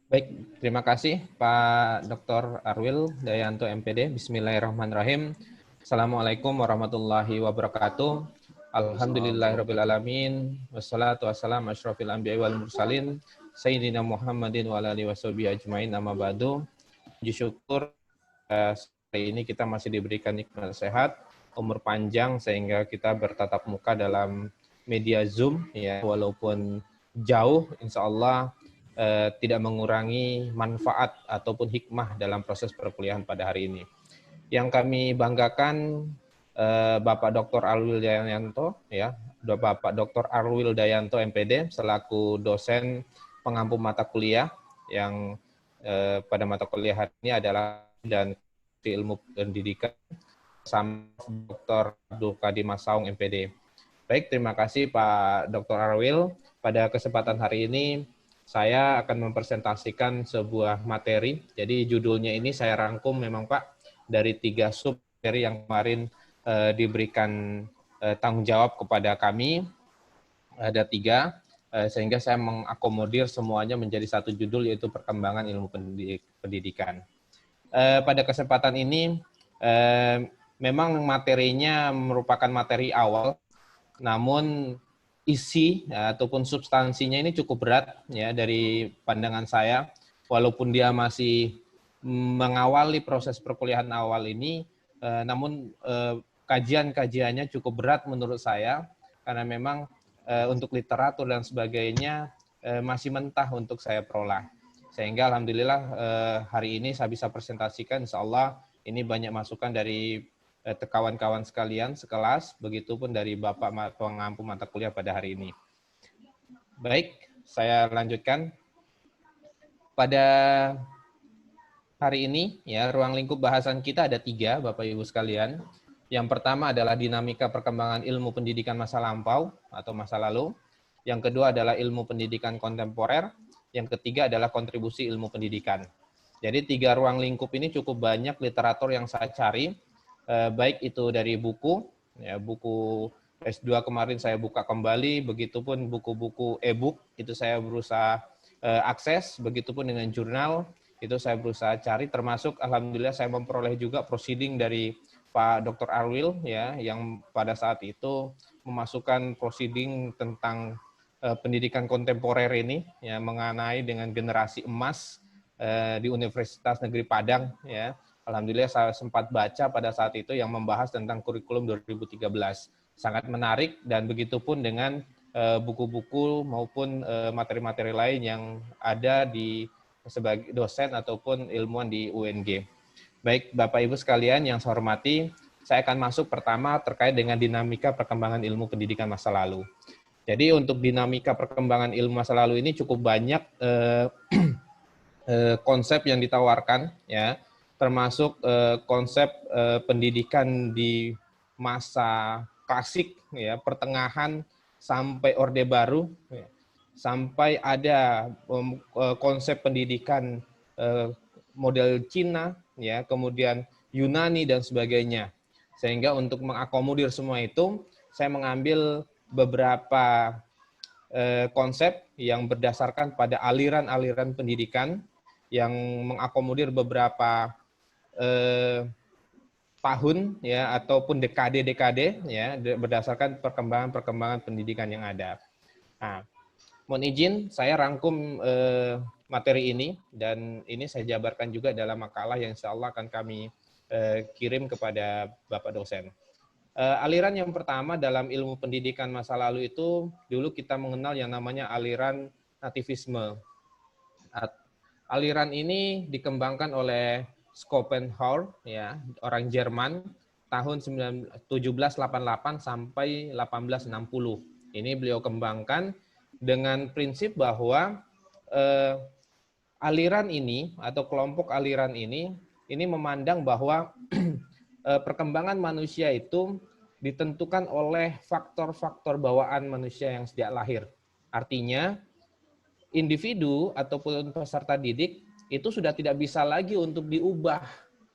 Baik, terima kasih Pak Dr. Arwil Dayanto MPD. Bismillahirrahmanirrahim. Assalamualaikum warahmatullahi wabarakatuh. Alhamdulillahirrahmanirrahim. Wassalatu wassalamu asyrafil anbiya wal mursalin. Sayyidina Muhammadin wa alihi washabihi ajmain amma ba'du. Puji syukur hari ini kita masih diberikan nikmat sehat, umur panjang sehingga kita bertatap muka dalam media Zoom ya, walaupun jauh insya Allah tidak mengurangi manfaat ataupun hikmah dalam proses perkuliahan pada hari ini. Yang kami banggakan Bapak Dr. Arwil Dayanto ya, Bapak Dr. Arwil Dayanto MPD selaku dosen pengampu mata kuliah yang pada mata kuliah hari ini adalah dan ilmu pendidikan sama Dr. Abdul Qadir Masaung MPD. Baik, terima kasih Pak Dr. Arwil. Pada kesempatan hari ini saya akan mempresentasikan sebuah materi. Jadi judulnya ini saya rangkum memang Pak dari 3 sub materi yang kemarin diberikan tanggung jawab kepada kami. Ada 3, sehingga saya mengakomodir semuanya menjadi satu judul, yaitu perkembangan ilmu pendidikan. Pada kesempatan ini memang materinya merupakan materi awal, namun isi ataupun substansinya ini cukup berat ya dari pandangan saya, walaupun dia masih mengawali proses perkuliahan awal ini, namun kajian-kajiannya cukup berat menurut saya, karena memang untuk literatur dan sebagainya masih mentah untuk saya peroleh. Sehingga alhamdulillah hari ini saya bisa presentasikan, insya Allah ini banyak masukan dari kawan-kawan sekalian sekelas, begitupun dari Bapak pengampu mata kuliah pada hari ini. Baik, saya lanjutkan. Pada hari ini, ya, ruang lingkup bahasan kita ada 3, Bapak Ibu sekalian. Yang pertama adalah dinamika perkembangan ilmu pendidikan masa lampau atau masa lalu. Yang kedua adalah ilmu pendidikan kontemporer. Yang ketiga adalah kontribusi ilmu pendidikan. Jadi 3 ruang lingkup ini cukup banyak literatur yang saya cari, baik itu dari buku, ya, buku S2 kemarin saya buka kembali, begitupun buku-buku e-book itu saya berusaha akses, begitupun dengan jurnal itu saya berusaha cari, termasuk alhamdulillah saya memperoleh juga proceeding dari Pak Dr. Arwil ya, yang pada saat itu memasukkan proceeding tentang pendidikan kontemporer ini ya, mengenai dengan generasi emas di Universitas Negeri Padang ya. Alhamdulillah saya sempat baca pada saat itu yang membahas tentang kurikulum 2013. Sangat menarik, dan begitupun dengan buku-buku maupun materi-materi lain yang ada di sebagai dosen ataupun ilmuwan di UNG. Baik Bapak Ibu sekalian yang saya hormati, saya akan masuk pertama terkait dengan dinamika perkembangan ilmu pendidikan masa lalu. Jadi untuk dinamika perkembangan ilmu masa lalu ini cukup banyak konsep yang ditawarkan ya, termasuk konsep pendidikan di masa klasik ya, pertengahan sampai Orde Baru ya, sampai ada konsep pendidikan model Cina ya, kemudian Yunani dan sebagainya. Sehingga untuk mengakomodir semua itu saya mengambil beberapa konsep yang berdasarkan pada aliran-aliran pendidikan yang mengakomodir beberapa tahun ya ataupun dekade-dekade ya, berdasarkan perkembangan pendidikan yang ada. Nah, mohon izin saya rangkum materi ini, dan ini saya jabarkan juga dalam makalah yang insya Allah akan kami kirim kepada Bapak dosen. Aliran yang pertama dalam ilmu pendidikan masa lalu itu dulu kita mengenal yang namanya aliran nativisme. Aliran ini dikembangkan oleh Schopenhauer ya, orang Jerman tahun 1788 sampai 1860. Ini beliau kembangkan dengan prinsip bahwa aliran ini atau kelompok aliran ini memandang bahwa perkembangan manusia itu ditentukan oleh faktor-faktor bawaan manusia yang sejak lahir. Artinya, individu ataupun peserta didik itu sudah tidak bisa lagi untuk diubah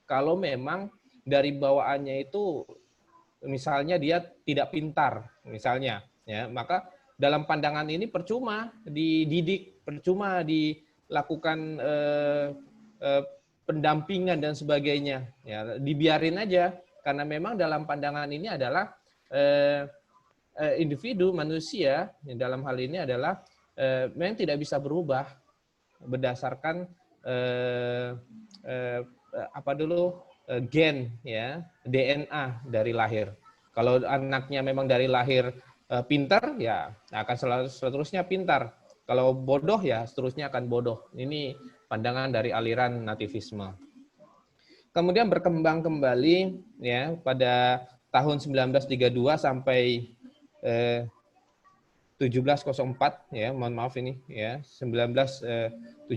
kalau memang dari bawaannya itu misalnya dia tidak pintar misalnya ya, maka dalam pandangan ini percuma dididik, percuma lakukan pendampingan dan sebagainya, ya dibiarin aja, karena memang dalam pandangan ini adalah individu manusia dalam hal ini adalah memang tidak bisa berubah berdasarkan gen, ya, DNA dari lahir. Kalau anaknya memang dari lahir pintar, ya akan seterusnya pintar. Kalau bodoh, ya seterusnya akan bodoh. Ini pandangan dari aliran nativisme. Kemudian berkembang kembali ya pada tahun 1932 sampai 1704, ya, mohon maaf ini ya, 1974.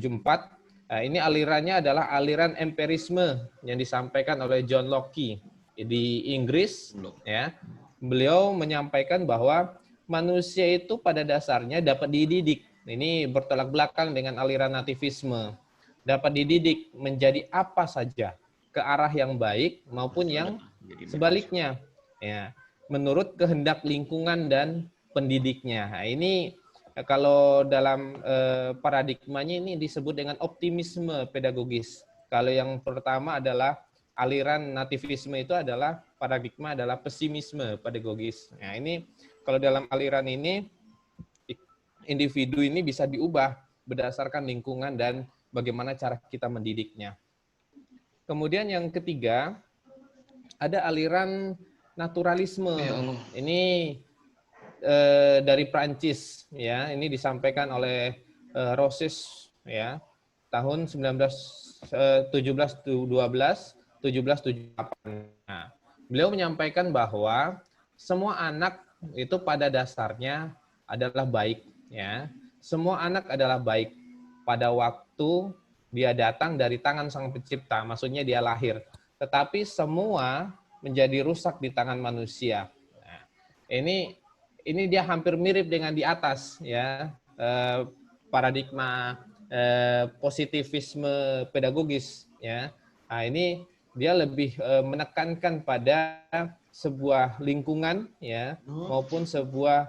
Nah, ini alirannya adalah aliran empirisme yang disampaikan oleh John Locke di Inggris, ya. Beliau menyampaikan bahwa manusia itu pada dasarnya dapat dididik. Ini bertolak belakang dengan aliran nativisme. Dapat dididik menjadi apa saja, ke arah yang baik maupun yang sebaliknya, ya, menurut kehendak lingkungan dan pendidiknya. Nah, ini kalau dalam paradigmanya ini disebut dengan optimisme pedagogis. Kalau yang pertama adalah aliran nativisme, itu adalah paradigma adalah pesimisme pedagogis. Nah, ini kalau dalam aliran ini individu ini bisa diubah berdasarkan lingkungan dan bagaimana cara kita mendidiknya. Kemudian yang ketiga ada aliran naturalisme. Ini dari Prancis, ya, ini disampaikan oleh Rosses, ya, tahun 1778. Nah, beliau menyampaikan bahwa semua anak itu pada dasarnya adalah baik, ya. Semua anak adalah baik pada waktu dia datang dari tangan Sang Pencipta, maksudnya dia lahir. Tetapi semua menjadi rusak di tangan manusia. Nah, ini dia hampir mirip dengan di atas, ya, paradigma positivisme pedagogis, ya. Nah, ini dia lebih menekankan pada sebuah lingkungan, ya, maupun sebuah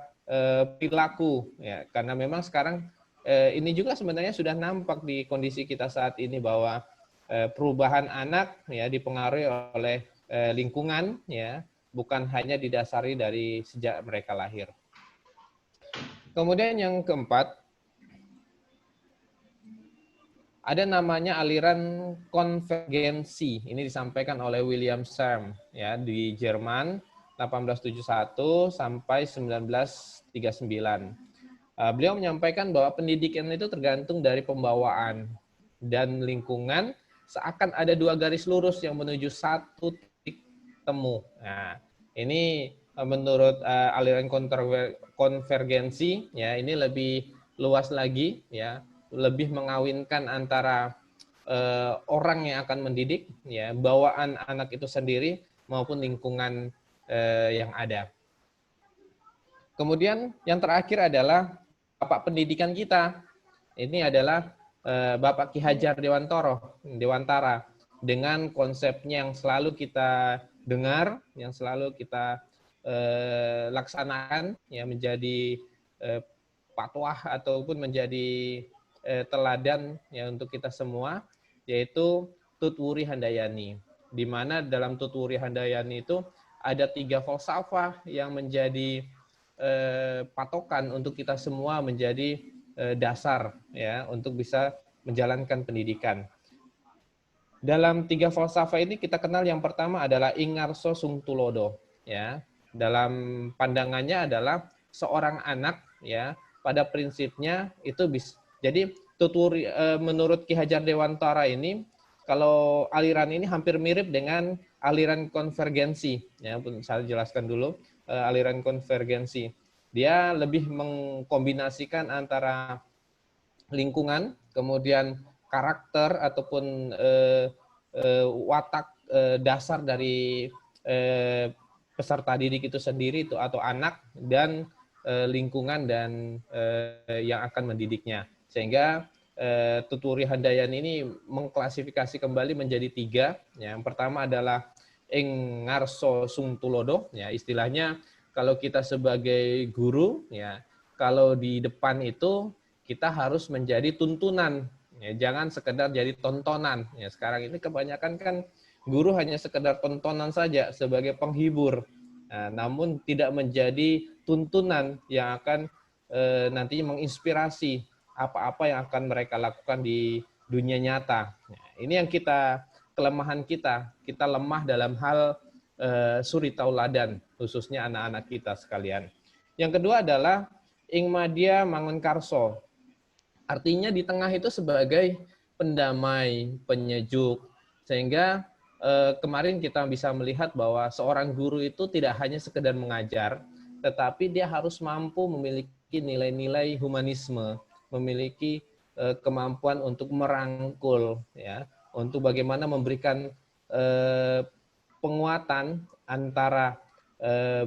perilaku, ya, karena memang sekarang ini juga sebenarnya sudah nampak di kondisi kita saat ini bahwa perubahan anak, ya, dipengaruhi oleh lingkungan, ya, bukan hanya didasari dari sejak mereka lahir. Kemudian yang keempat, ada namanya aliran konvergensi. Ini disampaikan oleh William Serm, ya, di Jerman 1871 sampai 1939. Beliau menyampaikan bahwa pendidikan itu tergantung dari pembawaan dan lingkungan, seakan ada dua garis lurus yang menuju satu titik temu. Nah, ini menurut aliran konvergensi, ya, ini lebih luas lagi, ya, lebih mengawinkan antara orang yang akan mendidik, ya, bawaan anak itu sendiri maupun lingkungan yang ada. Kemudian yang terakhir adalah Bapak pendidikan kita. Ini adalah Bapak Ki Hajar Dewantara, dengan konsepnya yang selalu kita dengar, yang selalu kita laksanakan, ya, menjadi patwah ataupun menjadi teladan, ya, untuk kita semua, yaitu Tutwuri Handayani. Di mana dalam Tutwuri Handayani itu ada 3 falsafah yang menjadi patokan untuk kita semua, menjadi dasar, ya, untuk bisa menjalankan pendidikan. Dalam 3 falsafah ini kita kenal yang pertama adalah Ingarso Sungtulodo, ya. Dalam pandangannya adalah seorang anak, ya, pada prinsipnya itu bisa. Jadi Tutwuri menurut Ki Hajar Dewantara ini, kalau aliran ini hampir mirip dengan aliran konvergensi, ya, saya jelaskan dulu. Aliran konvergensi, dia lebih mengkombinasikan antara lingkungan, kemudian karakter ataupun watak dasar dari peserta didik itu sendiri, itu atau anak, dan lingkungan dan yang akan mendidiknya. Sehingga Tutwuri Handayani ini mengklasifikasi kembali menjadi 3. Yang pertama adalah Ingarso Sungtulodo, ya, istilahnya kalau kita sebagai guru, ya, kalau di depan itu kita harus menjadi tuntunan, Ya, jangan sekedar jadi tontonan. Ya, sekarang ini kebanyakan kan guru hanya sekedar tontonan saja sebagai penghibur. Nah, namun tidak menjadi tuntunan yang akan nantinya menginspirasi apa-apa yang akan mereka lakukan di dunia nyata. Nah, ini yang kelemahan kita. Kita lemah dalam hal suri tauladan, khususnya anak-anak kita sekalian. Yang kedua adalah Ingmadia Mangunkarso. Artinya di tengah itu sebagai pendamai, penyejuk, sehingga kemarin kita bisa melihat bahwa seorang guru itu tidak hanya sekedar mengajar, tetapi dia harus mampu memiliki nilai-nilai humanisme, memiliki kemampuan untuk merangkul, ya, untuk bagaimana memberikan penguatan antara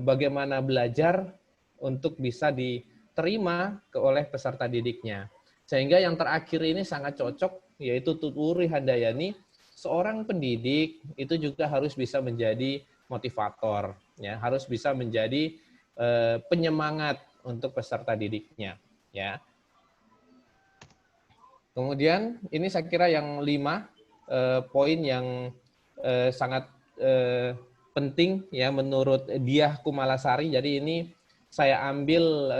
bagaimana belajar untuk bisa diterima oleh peserta didiknya. Sehingga yang terakhir ini sangat cocok, yaitu Tuturi Handayani, seorang pendidik itu juga harus bisa menjadi motivator, ya, harus bisa menjadi penyemangat untuk peserta didiknya, ya. Kemudian ini saya kira yang 5 poin yang sangat penting ya menurut Diah Kumalasari. Jadi ini saya ambil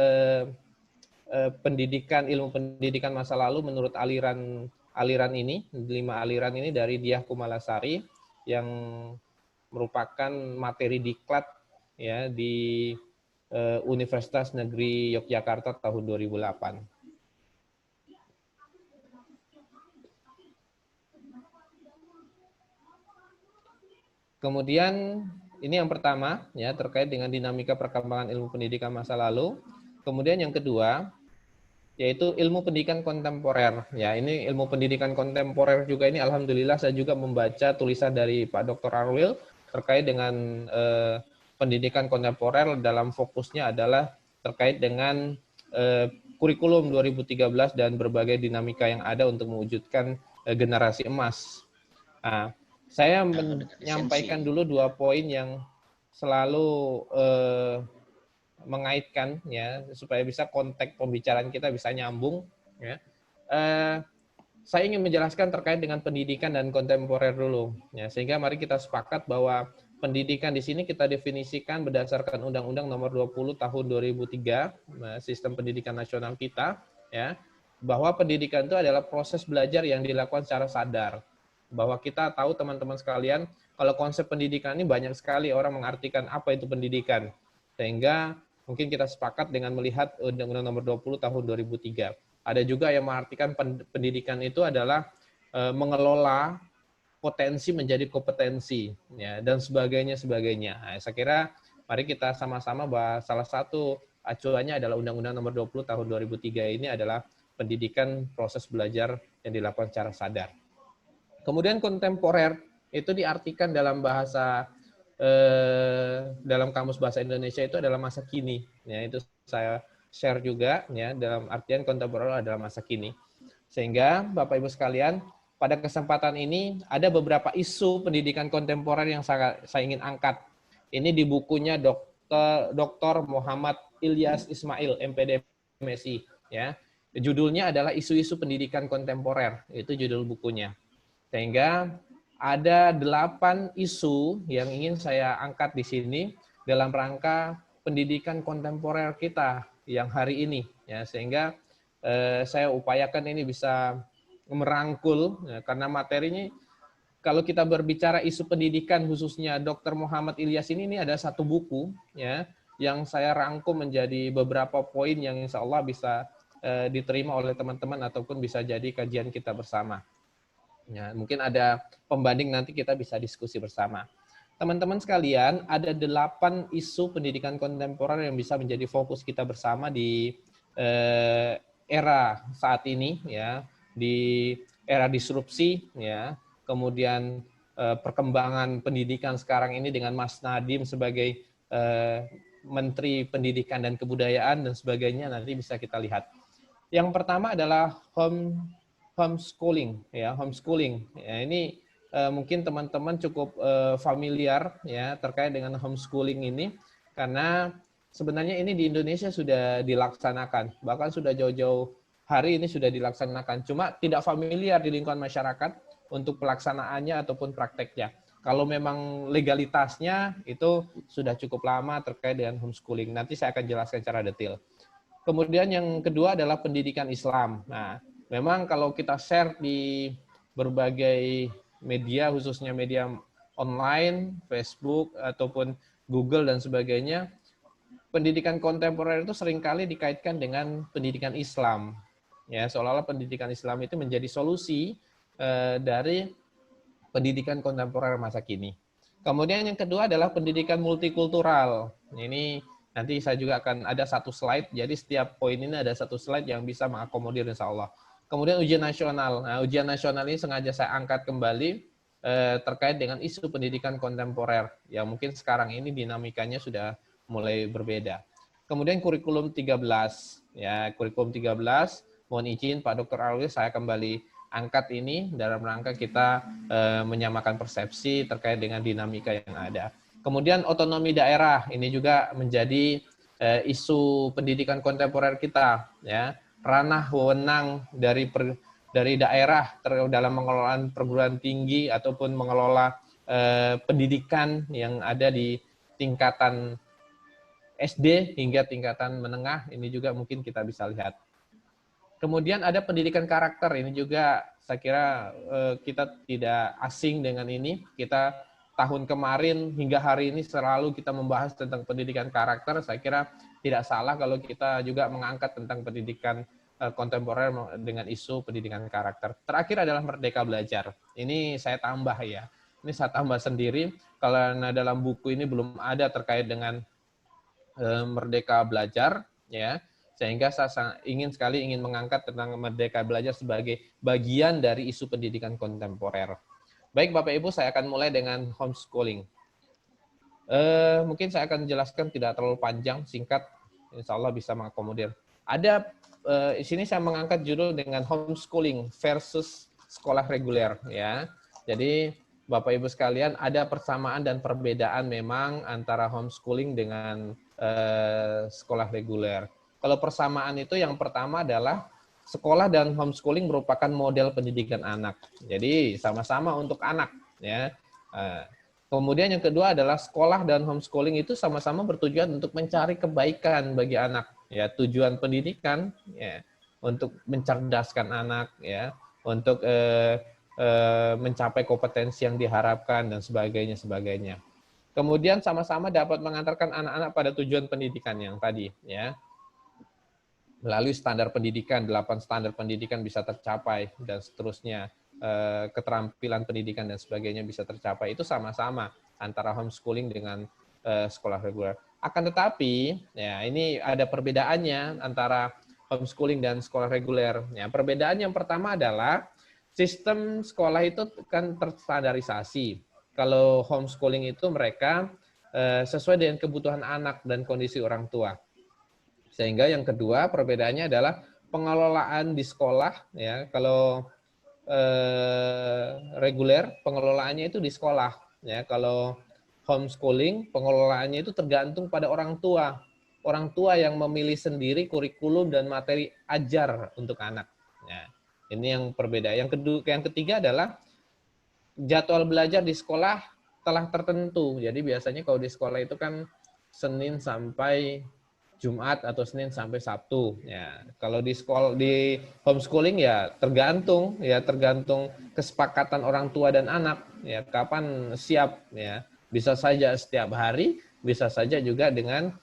ilmu pendidikan masa lalu menurut aliran ini, 5 aliran ini dari Diah Kumalasari yang merupakan materi diklat ya di Universitas Negeri Yogyakarta tahun 2008. Kemudian ini yang pertama ya terkait dengan dinamika perkembangan ilmu pendidikan masa lalu. Kemudian yang kedua yaitu ilmu pendidikan kontemporer. Ya, ini ilmu pendidikan kontemporer juga ini alhamdulillah saya juga membaca tulisan dari Pak Dr. Arwil terkait dengan pendidikan kontemporer dalam fokusnya adalah terkait dengan kurikulum 2013 dan berbagai dinamika yang ada untuk mewujudkan generasi emas. Nah, saya menyampaikan dulu 2 poin yang selalu mengaitkan ya supaya bisa konteks pembicaraan kita bisa nyambung ya. Saya ingin menjelaskan terkait dengan pendidikan dan kontemporer dulu ya, sehingga mari kita sepakat bahwa pendidikan di sini kita definisikan berdasarkan Undang-Undang Nomor 20 Tahun 2003 Sistem Pendidikan Nasional kita ya, bahwa pendidikan itu adalah proses belajar yang dilakukan secara sadar. Bahwa kita tahu teman-teman sekalian, kalau konsep pendidikan ini banyak sekali orang mengartikan apa itu pendidikan. Sehingga mungkin kita sepakat dengan melihat Undang-Undang Nomor 20 Tahun 2003. Ada juga yang mengartikan pendidikan itu adalah mengelola potensi menjadi kompetensi, ya, dan sebagainya. Nah, saya kira mari kita sama-sama bahwa salah satu acuannya adalah Undang-Undang Nomor 20 Tahun 2003 ini adalah pendidikan proses belajar yang dilakukan secara sadar. Kemudian kontemporer itu diartikan dalam bahasa dalam kamus bahasa Indonesia itu adalah masa kini. Ya, itu saya share juga ya dalam artian kontemporer adalah masa kini. Sehingga Bapak Ibu sekalian, pada kesempatan ini ada beberapa isu pendidikan kontemporer yang saya ingin angkat. Ini di bukunya Dr. Muhammad Ilyas Ismail, MPD MSI ya. Judulnya adalah Isu-isu Pendidikan Kontemporer. Itu judul bukunya. Sehingga ada 8 isu yang ingin saya angkat di sini dalam rangka pendidikan kontemporer kita yang hari ini ya, sehingga saya upayakan ini bisa merangkul ya, karena materinya kalau kita berbicara isu pendidikan khususnya Dr. Muhammad Ilyas ini ada satu buku ya yang saya rangkum menjadi beberapa poin yang insya Allah bisa diterima oleh teman-teman ataupun bisa jadi kajian kita bersama. Ya, mungkin ada pembanding nanti kita bisa diskusi bersama. Teman-teman sekalian, ada 8 isu pendidikan kontemporer yang bisa menjadi fokus kita bersama di era saat ini ya, di era disrupsi ya, kemudian perkembangan pendidikan sekarang ini dengan Mas Nadiem sebagai Menteri Pendidikan dan Kebudayaan dan sebagainya nanti bisa kita lihat. Yang pertama adalah homeschooling ya, homeschooling ya, ini mungkin teman-teman cukup familiar ya terkait dengan homeschooling ini karena sebenarnya ini di Indonesia sudah dilaksanakan, bahkan sudah jauh-jauh hari ini sudah dilaksanakan. Cuma tidak familiar di lingkungan masyarakat untuk pelaksanaannya ataupun prakteknya. Kalau memang legalitasnya itu sudah cukup lama terkait dengan homeschooling. Nanti saya akan jelaskan secara detail. Kemudian yang kedua adalah pendidikan Islam. Nah, memang kalau kita share di berbagai media, khususnya media online, Facebook, ataupun Google dan sebagainya, pendidikan kontemporer itu seringkali dikaitkan dengan pendidikan Islam. Ya, seolah-olah pendidikan Islam itu menjadi solusi dari pendidikan kontemporer masa kini. Kemudian yang kedua adalah pendidikan multikultural. Ini nanti saya juga akan ada satu slide, jadi setiap poin ini ada satu slide yang bisa mengakomodir insya Allah. Kemudian ujian nasional. Nah, ujian nasional ini sengaja saya angkat kembali terkait dengan isu pendidikan kontemporer, yang mungkin sekarang ini dinamikanya sudah mulai berbeda. Kemudian kurikulum 13. Ya, kurikulum 13, mohon izin Pak Dr. Alwi, saya kembali angkat ini dalam rangka kita menyamakan persepsi terkait dengan dinamika yang ada. Kemudian otonomi daerah ini juga menjadi isu pendidikan kontemporer kita, ya. Ranah wewenang dari daerah dalam mengelola perguruan tinggi ataupun mengelola pendidikan yang ada di tingkatan SD hingga tingkatan menengah, ini juga mungkin kita bisa lihat. Kemudian ada pendidikan karakter, ini juga saya kira kita tidak asing dengan ini. Kita tahun kemarin hingga hari ini selalu kita membahas tentang pendidikan karakter. Saya kira tidak salah kalau kita juga mengangkat tentang pendidikan kontemporer dengan isu pendidikan karakter. Terakhir adalah Merdeka Belajar. Ini saya tambah ya. Ini saya tambah sendiri, karena dalam buku ini belum ada terkait dengan Merdeka Belajar, ya. Sehingga saya ingin mengangkat tentang Merdeka Belajar sebagai bagian dari isu pendidikan kontemporer. Baik Bapak Ibu, saya akan mulai dengan homeschooling. Mungkin saya akan jelaskan tidak terlalu panjang, singkat, insya Allah bisa mengakomodir. Ada di sini saya mengangkat judul dengan homeschooling versus sekolah reguler, ya. Jadi Bapak Ibu sekalian, ada persamaan dan perbedaan memang antara homeschooling dengan sekolah reguler. Kalau persamaan itu yang pertama adalah sekolah dan homeschooling merupakan model pendidikan anak. Jadi sama-sama untuk anak, ya. Kemudian yang kedua adalah sekolah dan homeschooling itu sama-sama bertujuan untuk mencari kebaikan bagi anak. Ya, tujuan pendidikan ya untuk mencerdaskan anak, ya, untuk mencapai kompetensi yang diharapkan dan sebagainya. Kemudian sama-sama dapat mengantarkan anak-anak pada tujuan pendidikan yang tadi, ya. Melalui standar pendidikan, 8 standar pendidikan bisa tercapai dan seterusnya, keterampilan pendidikan dan sebagainya bisa tercapai. Itu sama-sama antara homeschooling dengan sekolah reguler. Akan tetapi, ya ini ada perbedaannya antara homeschooling dan sekolah reguler. Ya, perbedaan yang pertama adalah sistem sekolah itu kan terstandarisasi. Kalau homeschooling itu mereka sesuai dengan kebutuhan anak dan kondisi orang tua. Sehingga yang kedua perbedaannya adalah pengelolaan di sekolah, ya. Kalau reguler pengelolaannya itu di sekolah, ya. Kalau homeschooling pengelolaannya itu tergantung pada orang tua. Orang tua yang memilih sendiri kurikulum dan materi ajar untuk anak. Ya. Ini yang berbeda. Yang ketiga adalah jadwal belajar di sekolah telah tertentu. Jadi biasanya kalau di sekolah itu kan Senin sampai Jumat atau Senin sampai Sabtu. Ya, kalau di homeschooling ya tergantung kesepakatan orang tua dan anak. Ya, kapan siap ya. Bisa saja setiap hari, bisa saja juga dengan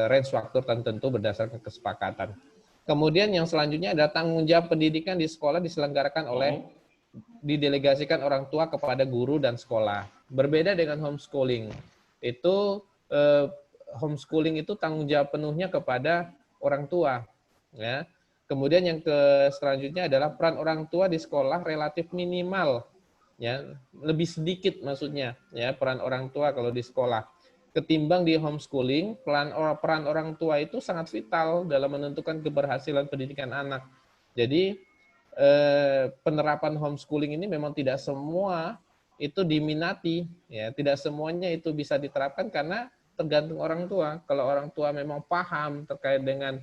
range waktu tertentu berdasarkan kesepakatan. Kemudian yang selanjutnya adalah tanggung jawab pendidikan di sekolah diselenggarakan didelegasikan orang tua kepada guru dan sekolah. Berbeda dengan homeschooling. Itu homeschooling itu tanggung jawab penuhnya kepada orang tua, ya. Kemudian yang selanjutnya adalah peran orang tua di sekolah relatif minimal, ya, lebih sedikit maksudnya, ya, peran orang tua kalau di sekolah. Ketimbang di homeschooling, peran orang tua itu sangat vital dalam menentukan keberhasilan pendidikan anak. Jadi penerapan homeschooling ini memang tidak semua itu diminati, ya, tidak semuanya itu bisa diterapkan karena tergantung orang tua. Kalau orang tua memang paham terkait dengan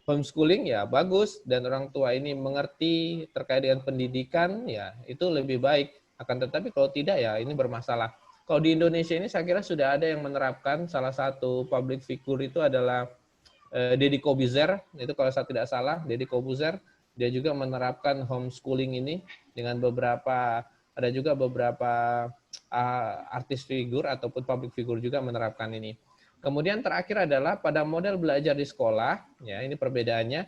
homeschooling ya bagus dan orang tua ini mengerti terkait dengan pendidikan ya itu lebih baik. Akan tetapi kalau tidak ya ini bermasalah. Kalau di Indonesia ini saya kira sudah ada yang menerapkan, salah satu public figure itu adalah Deddy Kobuzer, itu kalau saya tidak salah, Deddy Kobuzer, dia juga menerapkan homeschooling ini dengan ada juga beberapa artis figur ataupun public figure juga menerapkan ini. Kemudian terakhir adalah pada model belajar di sekolah, ya ini perbedaannya.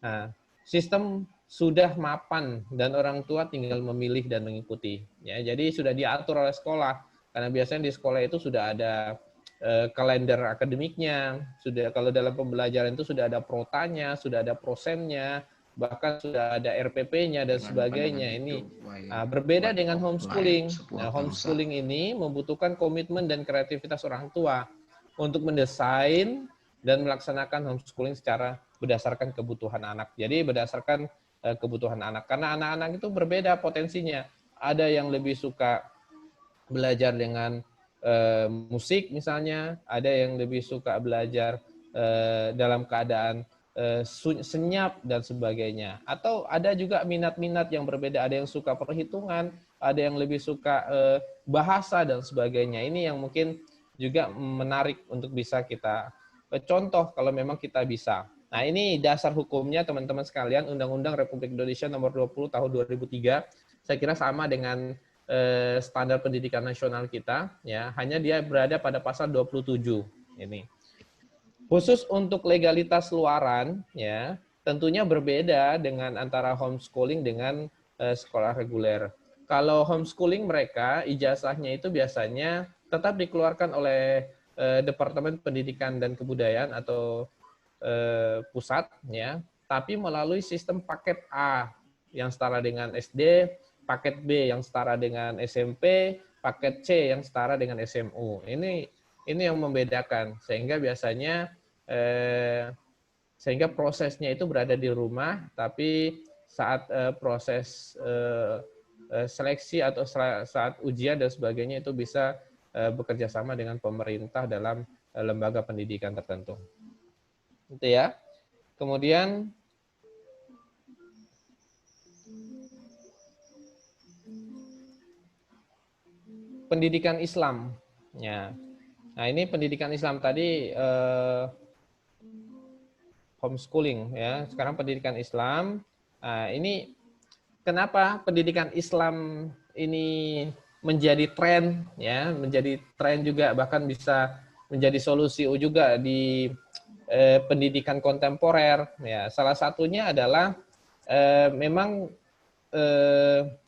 Nah, sistem sudah mapan dan orang tua tinggal memilih dan mengikuti. Ya, jadi sudah diatur oleh sekolah karena biasanya di sekolah itu sudah ada kalender akademiknya, sudah kalau dalam pembelajaran itu sudah ada protanya, sudah ada prosennya, bahkan sudah ada RPP-nya dan sebagainya. Ini berbeda dengan homeschooling. Nah, homeschooling ini membutuhkan komitmen dan kreativitas orang tua untuk mendesain dan melaksanakan homeschooling secara berdasarkan kebutuhan anak. Jadi berdasarkan kebutuhan anak. Karena anak-anak itu berbeda potensinya. Ada yang lebih suka belajar dengan musik misalnya, ada yang lebih suka belajar dalam keadaan senyap dan sebagainya. Atau ada juga minat-minat yang berbeda, ada yang suka perhitungan, ada yang lebih suka bahasa dan sebagainya. Ini yang mungkin juga menarik untuk bisa kita contoh kalau memang kita bisa. Nah, ini dasar hukumnya teman-teman sekalian, Undang-Undang Republik Indonesia Nomor 20 Tahun 2003. Saya kira sama dengan standar pendidikan nasional kita, ya, hanya dia berada pada pasal 27 ini. Khusus untuk legalitas luaran, ya, tentunya berbeda dengan antara homeschooling dengan sekolah reguler. Kalau homeschooling mereka ijazahnya itu biasanya tetap dikeluarkan oleh Departemen Pendidikan dan Kebudayaan atau pusat, ya, tapi melalui sistem paket A yang setara dengan SD, paket B yang setara dengan SMP, paket C yang setara dengan SMU. Ini yang membedakan sehingga biasanya sehingga prosesnya itu berada di rumah, tapi saat proses seleksi atau saat ujian dan sebagainya itu bisa bekerja sama dengan pemerintah dalam lembaga pendidikan tertentu. Itu ya. Kemudian pendidikan Islam. Ya. Nah, ini pendidikan Islam tadi homeschooling ya. Sekarang pendidikan Islam. Nah, ini kenapa pendidikan Islam ini menjadi tren ya, menjadi tren juga bahkan bisa menjadi solusi juga di pendidikan kontemporer ya. Salah satunya adalah memang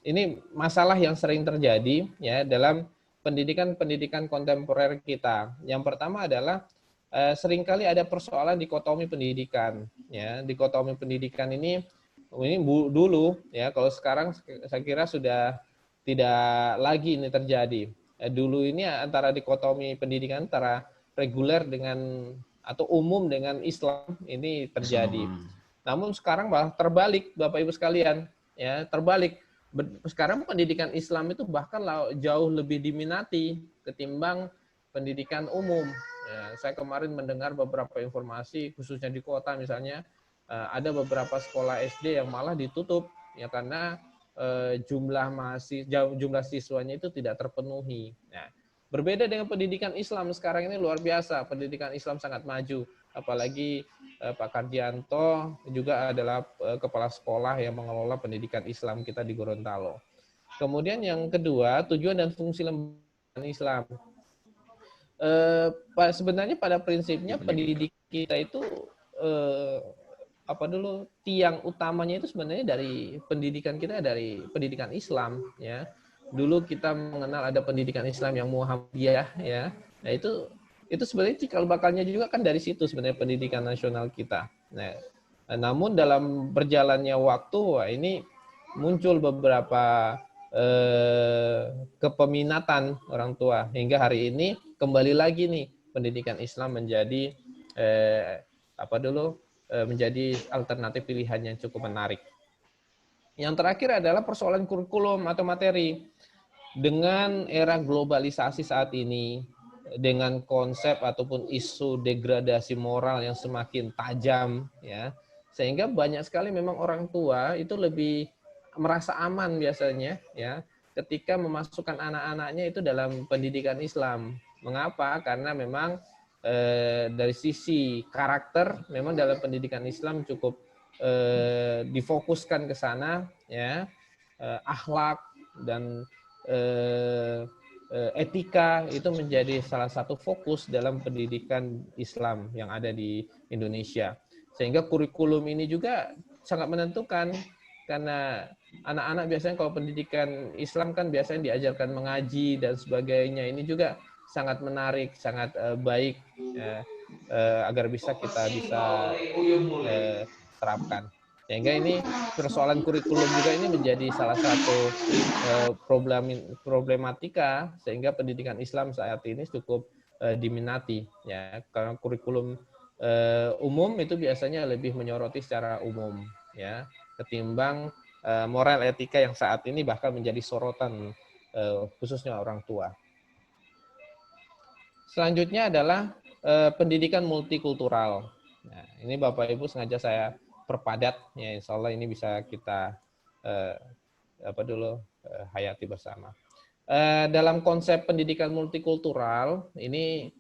ini masalah yang sering terjadi ya dalam pendidikan kontemporer kita. Yang pertama adalah seringkali ada persoalan dikotomi pendidikan. Ya, dikotomi pendidikan ini dulu ya, kalau sekarang saya kira sudah tidak lagi ini terjadi. Dulu ini antara dikotomi pendidikan antara reguler dengan atau umum dengan Islam ini terjadi. Namun sekarang malah terbalik, Bapak Ibu sekalian, ya terbalik. Sekarang pendidikan Islam itu bahkan jauh lebih diminati ketimbang pendidikan umum. Ya, saya kemarin mendengar beberapa informasi, khususnya di kota misalnya, ada beberapa sekolah SD yang malah ditutup ya karena jumlah siswanya itu tidak terpenuhi. Nah, berbeda dengan pendidikan Islam sekarang ini luar biasa, pendidikan Islam sangat maju, apalagi Pak Kardianto juga adalah kepala sekolah yang mengelola pendidikan Islam kita di Gorontalo. Kemudian yang kedua, tujuan dan fungsi lembaga Islam. Sebenarnya pada prinsipnya pendidik kita itu tiang utamanya itu sebenarnya dari pendidikan kita, dari pendidikan Islam ya. Dulu kita mengenal ada pendidikan Islam yang Muhammadiyah ya. Nah, itu sebenarnya cikal bakalnya juga kan dari situ sebenarnya pendidikan nasional kita. Nah, namun dalam berjalannya waktu ini muncul beberapa kepeminatan orang tua hingga hari ini kembali lagi nih pendidikan Islam menjadi menjadi alternatif pilihan yang cukup menarik. Yang terakhir adalah persoalan kurikulum atau materi. Dengan era globalisasi saat ini, dengan konsep ataupun isu degradasi moral yang semakin tajam, ya, sehingga banyak sekali memang orang tua itu lebih merasa aman biasanya, ya, ketika memasukkan anak-anaknya itu dalam pendidikan Islam. Mengapa? Karena memang dari sisi karakter, memang dalam pendidikan Islam cukup difokuskan ke sana, ya, akhlak dan etika itu menjadi salah satu fokus dalam pendidikan Islam yang ada di Indonesia. Sehingga kurikulum ini juga sangat menentukan, karena anak-anak biasanya kalau pendidikan Islam kan biasanya diajarkan mengaji dan sebagainya. Ini juga sangat menarik, sangat baik, agar kita bisa terapkan. Sehingga ini persoalan kurikulum juga ini menjadi salah satu problematika, sehingga pendidikan Islam saat ini cukup diminati, ya, karena kurikulum umum itu biasanya lebih menyoroti secara umum, ya, ketimbang moral etika yang saat ini bahkan menjadi sorotan khususnya orang tua. Selanjutnya adalah pendidikan multikultural. Nah, ini Bapak Ibu sengaja saya perpadat, ya, insya Allah ini bisa kita hayati bersama. Dalam konsep pendidikan multikultural ini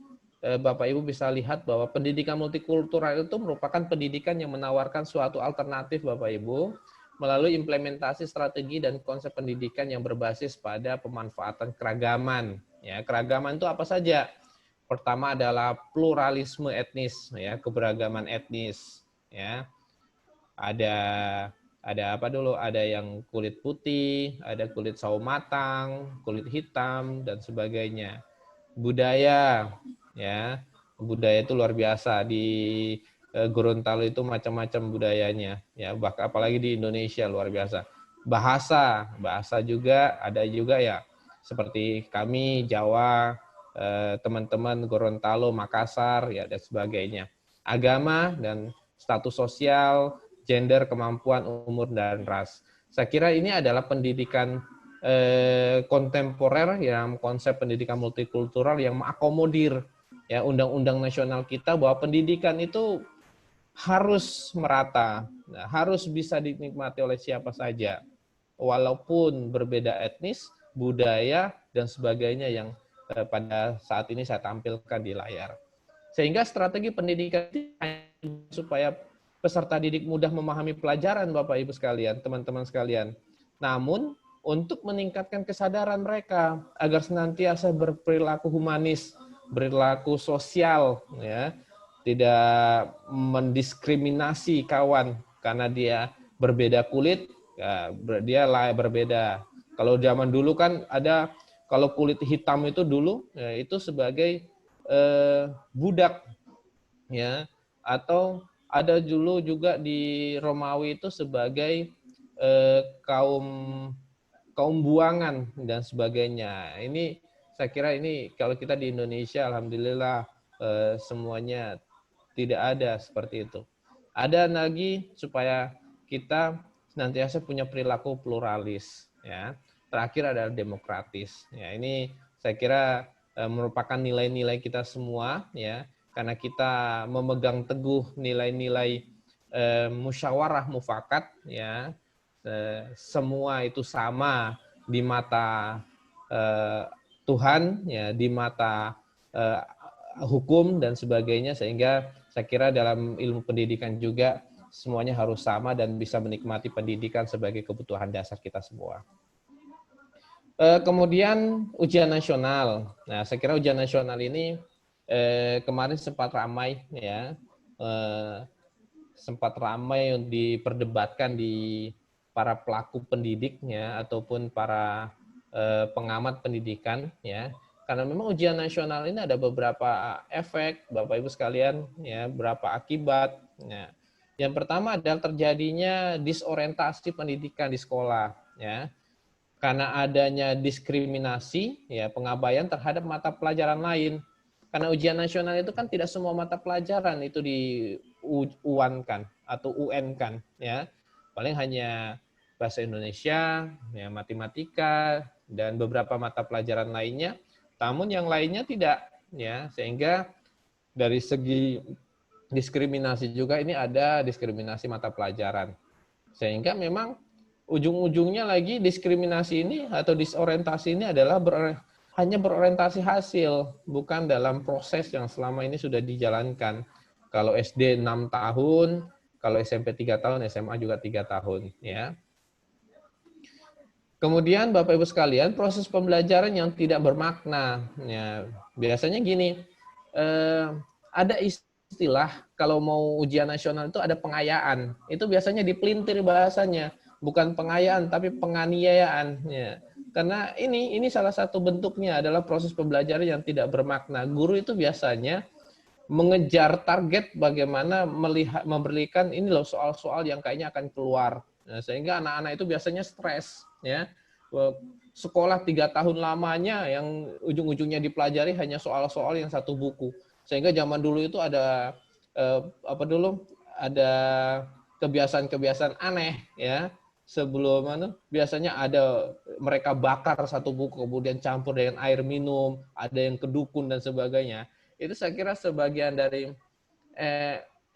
Bapak Ibu bisa lihat bahwa pendidikan multikultural itu merupakan pendidikan yang menawarkan suatu alternatif Bapak Ibu melalui implementasi strategi dan konsep pendidikan yang berbasis pada pemanfaatan keragaman. Ya, keragaman itu apa saja? Pertama adalah pluralisme etnis, ya, keberagaman etnis, ya. Ada apa dulu? Ada yang kulit putih, ada kulit sawo matang, kulit hitam dan sebagainya. Budaya, ya. Budaya itu luar biasa di Gorontalo itu macam-macam budayanya, ya, bahkan apalagi di Indonesia luar biasa. Bahasa juga ada juga, ya, seperti kami Jawa, teman-teman Gorontalo, Makassar, ya, dan sebagainya. Agama dan status sosial, gender, kemampuan, umur, dan ras. Saya kira ini adalah pendidikan kontemporer yang konsep pendidikan multikultural yang mengakomodir, ya, undang-undang nasional kita bahwa pendidikan itu harus merata, harus bisa dinikmati oleh siapa saja, walaupun berbeda etnis, budaya, dan sebagainya yang pada saat ini saya tampilkan di layar. Sehingga strategi pendidikan supaya peserta didik mudah memahami pelajaran, Bapak Ibu sekalian, teman-teman sekalian. Namun, untuk meningkatkan kesadaran mereka agar senantiasa berperilaku humanis, berperilaku sosial, ya, tidak mendiskriminasi kawan karena dia berbeda kulit, ya, dia berbeda. Kalau zaman dulu kan ada, kalau kulit hitam itu dulu, ya, itu sebagai budak, ya, atau ada dulu juga di Romawi itu sebagai kaum buangan dan sebagainya. Ini saya kira ini kalau kita di Indonesia alhamdulillah semuanya tidak ada seperti itu. Ada lagi supaya kita senantiasa punya perilaku pluralis, ya. Terakhir adalah demokratis. Ya, ini saya kira merupakan nilai-nilai kita semua, ya, karena kita memegang teguh nilai-nilai musyawarah mufakat, ya. Semua itu sama di mata Tuhan, ya, di mata hukum dan sebagainya, sehingga saya kira dalam ilmu pendidikan juga semuanya harus sama dan bisa menikmati pendidikan sebagai kebutuhan dasar kita semua. Kemudian ujian nasional. Nah, saya kira ujian nasional ini kemarin sempat ramai, ya, sempat ramai diperdebatkan di para pelaku pendidiknya ataupun para pengamat pendidikan, ya. Karena memang ujian nasional ini ada beberapa efek, Bapak Ibu sekalian, ya, beberapa akibat. Ya. Yang pertama adalah terjadinya disorientasi pendidikan di sekolah, ya. Karena adanya diskriminasi, ya, pengabaian terhadap mata pelajaran lain. Karena ujian nasional itu kan tidak semua mata pelajaran itu di-UN-kan atau UN-kan, ya. Paling hanya bahasa Indonesia, ya, matematika, dan beberapa mata pelajaran lainnya. Namun yang lainnya tidak ya, sehingga dari segi diskriminasi juga ini ada diskriminasi mata pelajaran. Sehingga memang ujung-ujungnya lagi diskriminasi ini atau disorientasi ini adalah hanya berorientasi hasil, bukan dalam proses yang selama ini sudah dijalankan. Kalau SD 6 tahun, kalau SMP 3 tahun, SMA juga 3 tahun, ya. Kemudian Bapak Ibu sekalian, proses pembelajaran yang tidak bermakna. Ya, biasanya gini, ada istilah kalau mau ujian nasional itu ada pengayaan. Itu biasanya dipelintir bahasanya, bukan pengayaan tapi penganiayaan. Ya. Karena ini salah satu bentuknya adalah proses pembelajaran yang tidak bermakna. Guru itu biasanya mengejar target bagaimana memberikan ini loh soal-soal yang kayaknya akan keluar. Nah, sehingga anak-anak itu biasanya stres, ya. Sekolah 3 tahun lamanya yang ujung-ujungnya dipelajari hanya soal-soal yang satu buku. Sehingga zaman dulu itu ada ada kebiasaan-kebiasaan aneh, ya. Sebelum biasanya ada mereka bakar satu buku kemudian campur dengan air minum, ada yang kedukun dan sebagainya. Itu saya kira sebagian dari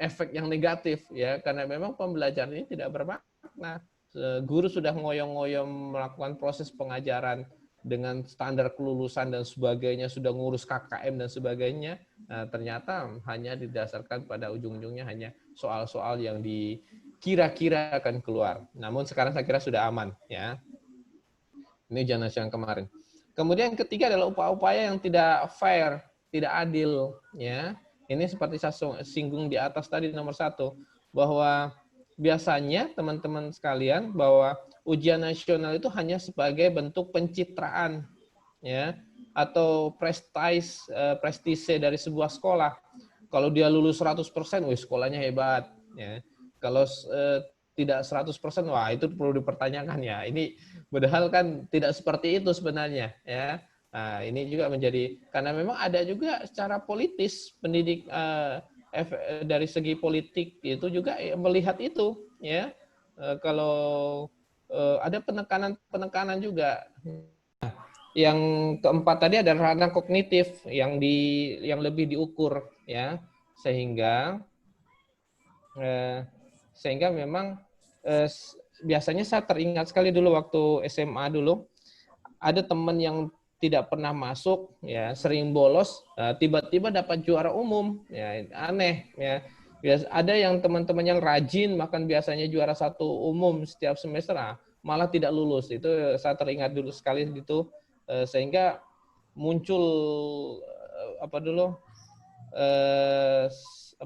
efek yang negatif, ya, karena memang pembelajaran ini tidak bermakna. Guru sudah ngoyong-ngoyong melakukan proses pengajaran dengan standar kelulusan dan sebagainya, sudah ngurus KKM dan sebagainya. Nah, ternyata hanya didasarkan pada ujung-ujungnya hanya soal-soal yang dikira-kira akan keluar. Namun sekarang saya kira sudah aman, ya. Ini ujian nasional kemarin. Kemudian yang ketiga adalah upaya-upaya yang tidak fair, tidak adil, ya. Ini seperti saya singgung di atas tadi nomor 1, bahwa biasanya teman-teman sekalian bahwa ujian nasional itu hanya sebagai bentuk pencitraan, ya, atau prestise dari sebuah sekolah. Kalau dia lulus 100%, wih sekolahnya hebat, ya. Kalau tidak 100%, wah itu perlu dipertanyakan, ya. Ini padahal kan tidak seperti itu sebenarnya, ya. Nah, ini juga menjadi, karena memang ada juga secara politis pendidik dari segi politik itu juga melihat itu, ya. Kalau ada penekanan juga. Yang keempat tadi adalah ranah kognitif yang lebih diukur, ya, sehingga memang biasanya saya teringat sekali dulu waktu SMA dulu, ada teman yang tidak pernah masuk, ya, sering bolos, tiba-tiba dapat juara umum, ya, aneh, ya. Ada yang teman-teman yang rajin, bahkan biasanya juara 1 umum setiap semester, malah tidak lulus. Itu saya teringat dulu sekali gitu, sehingga muncul apa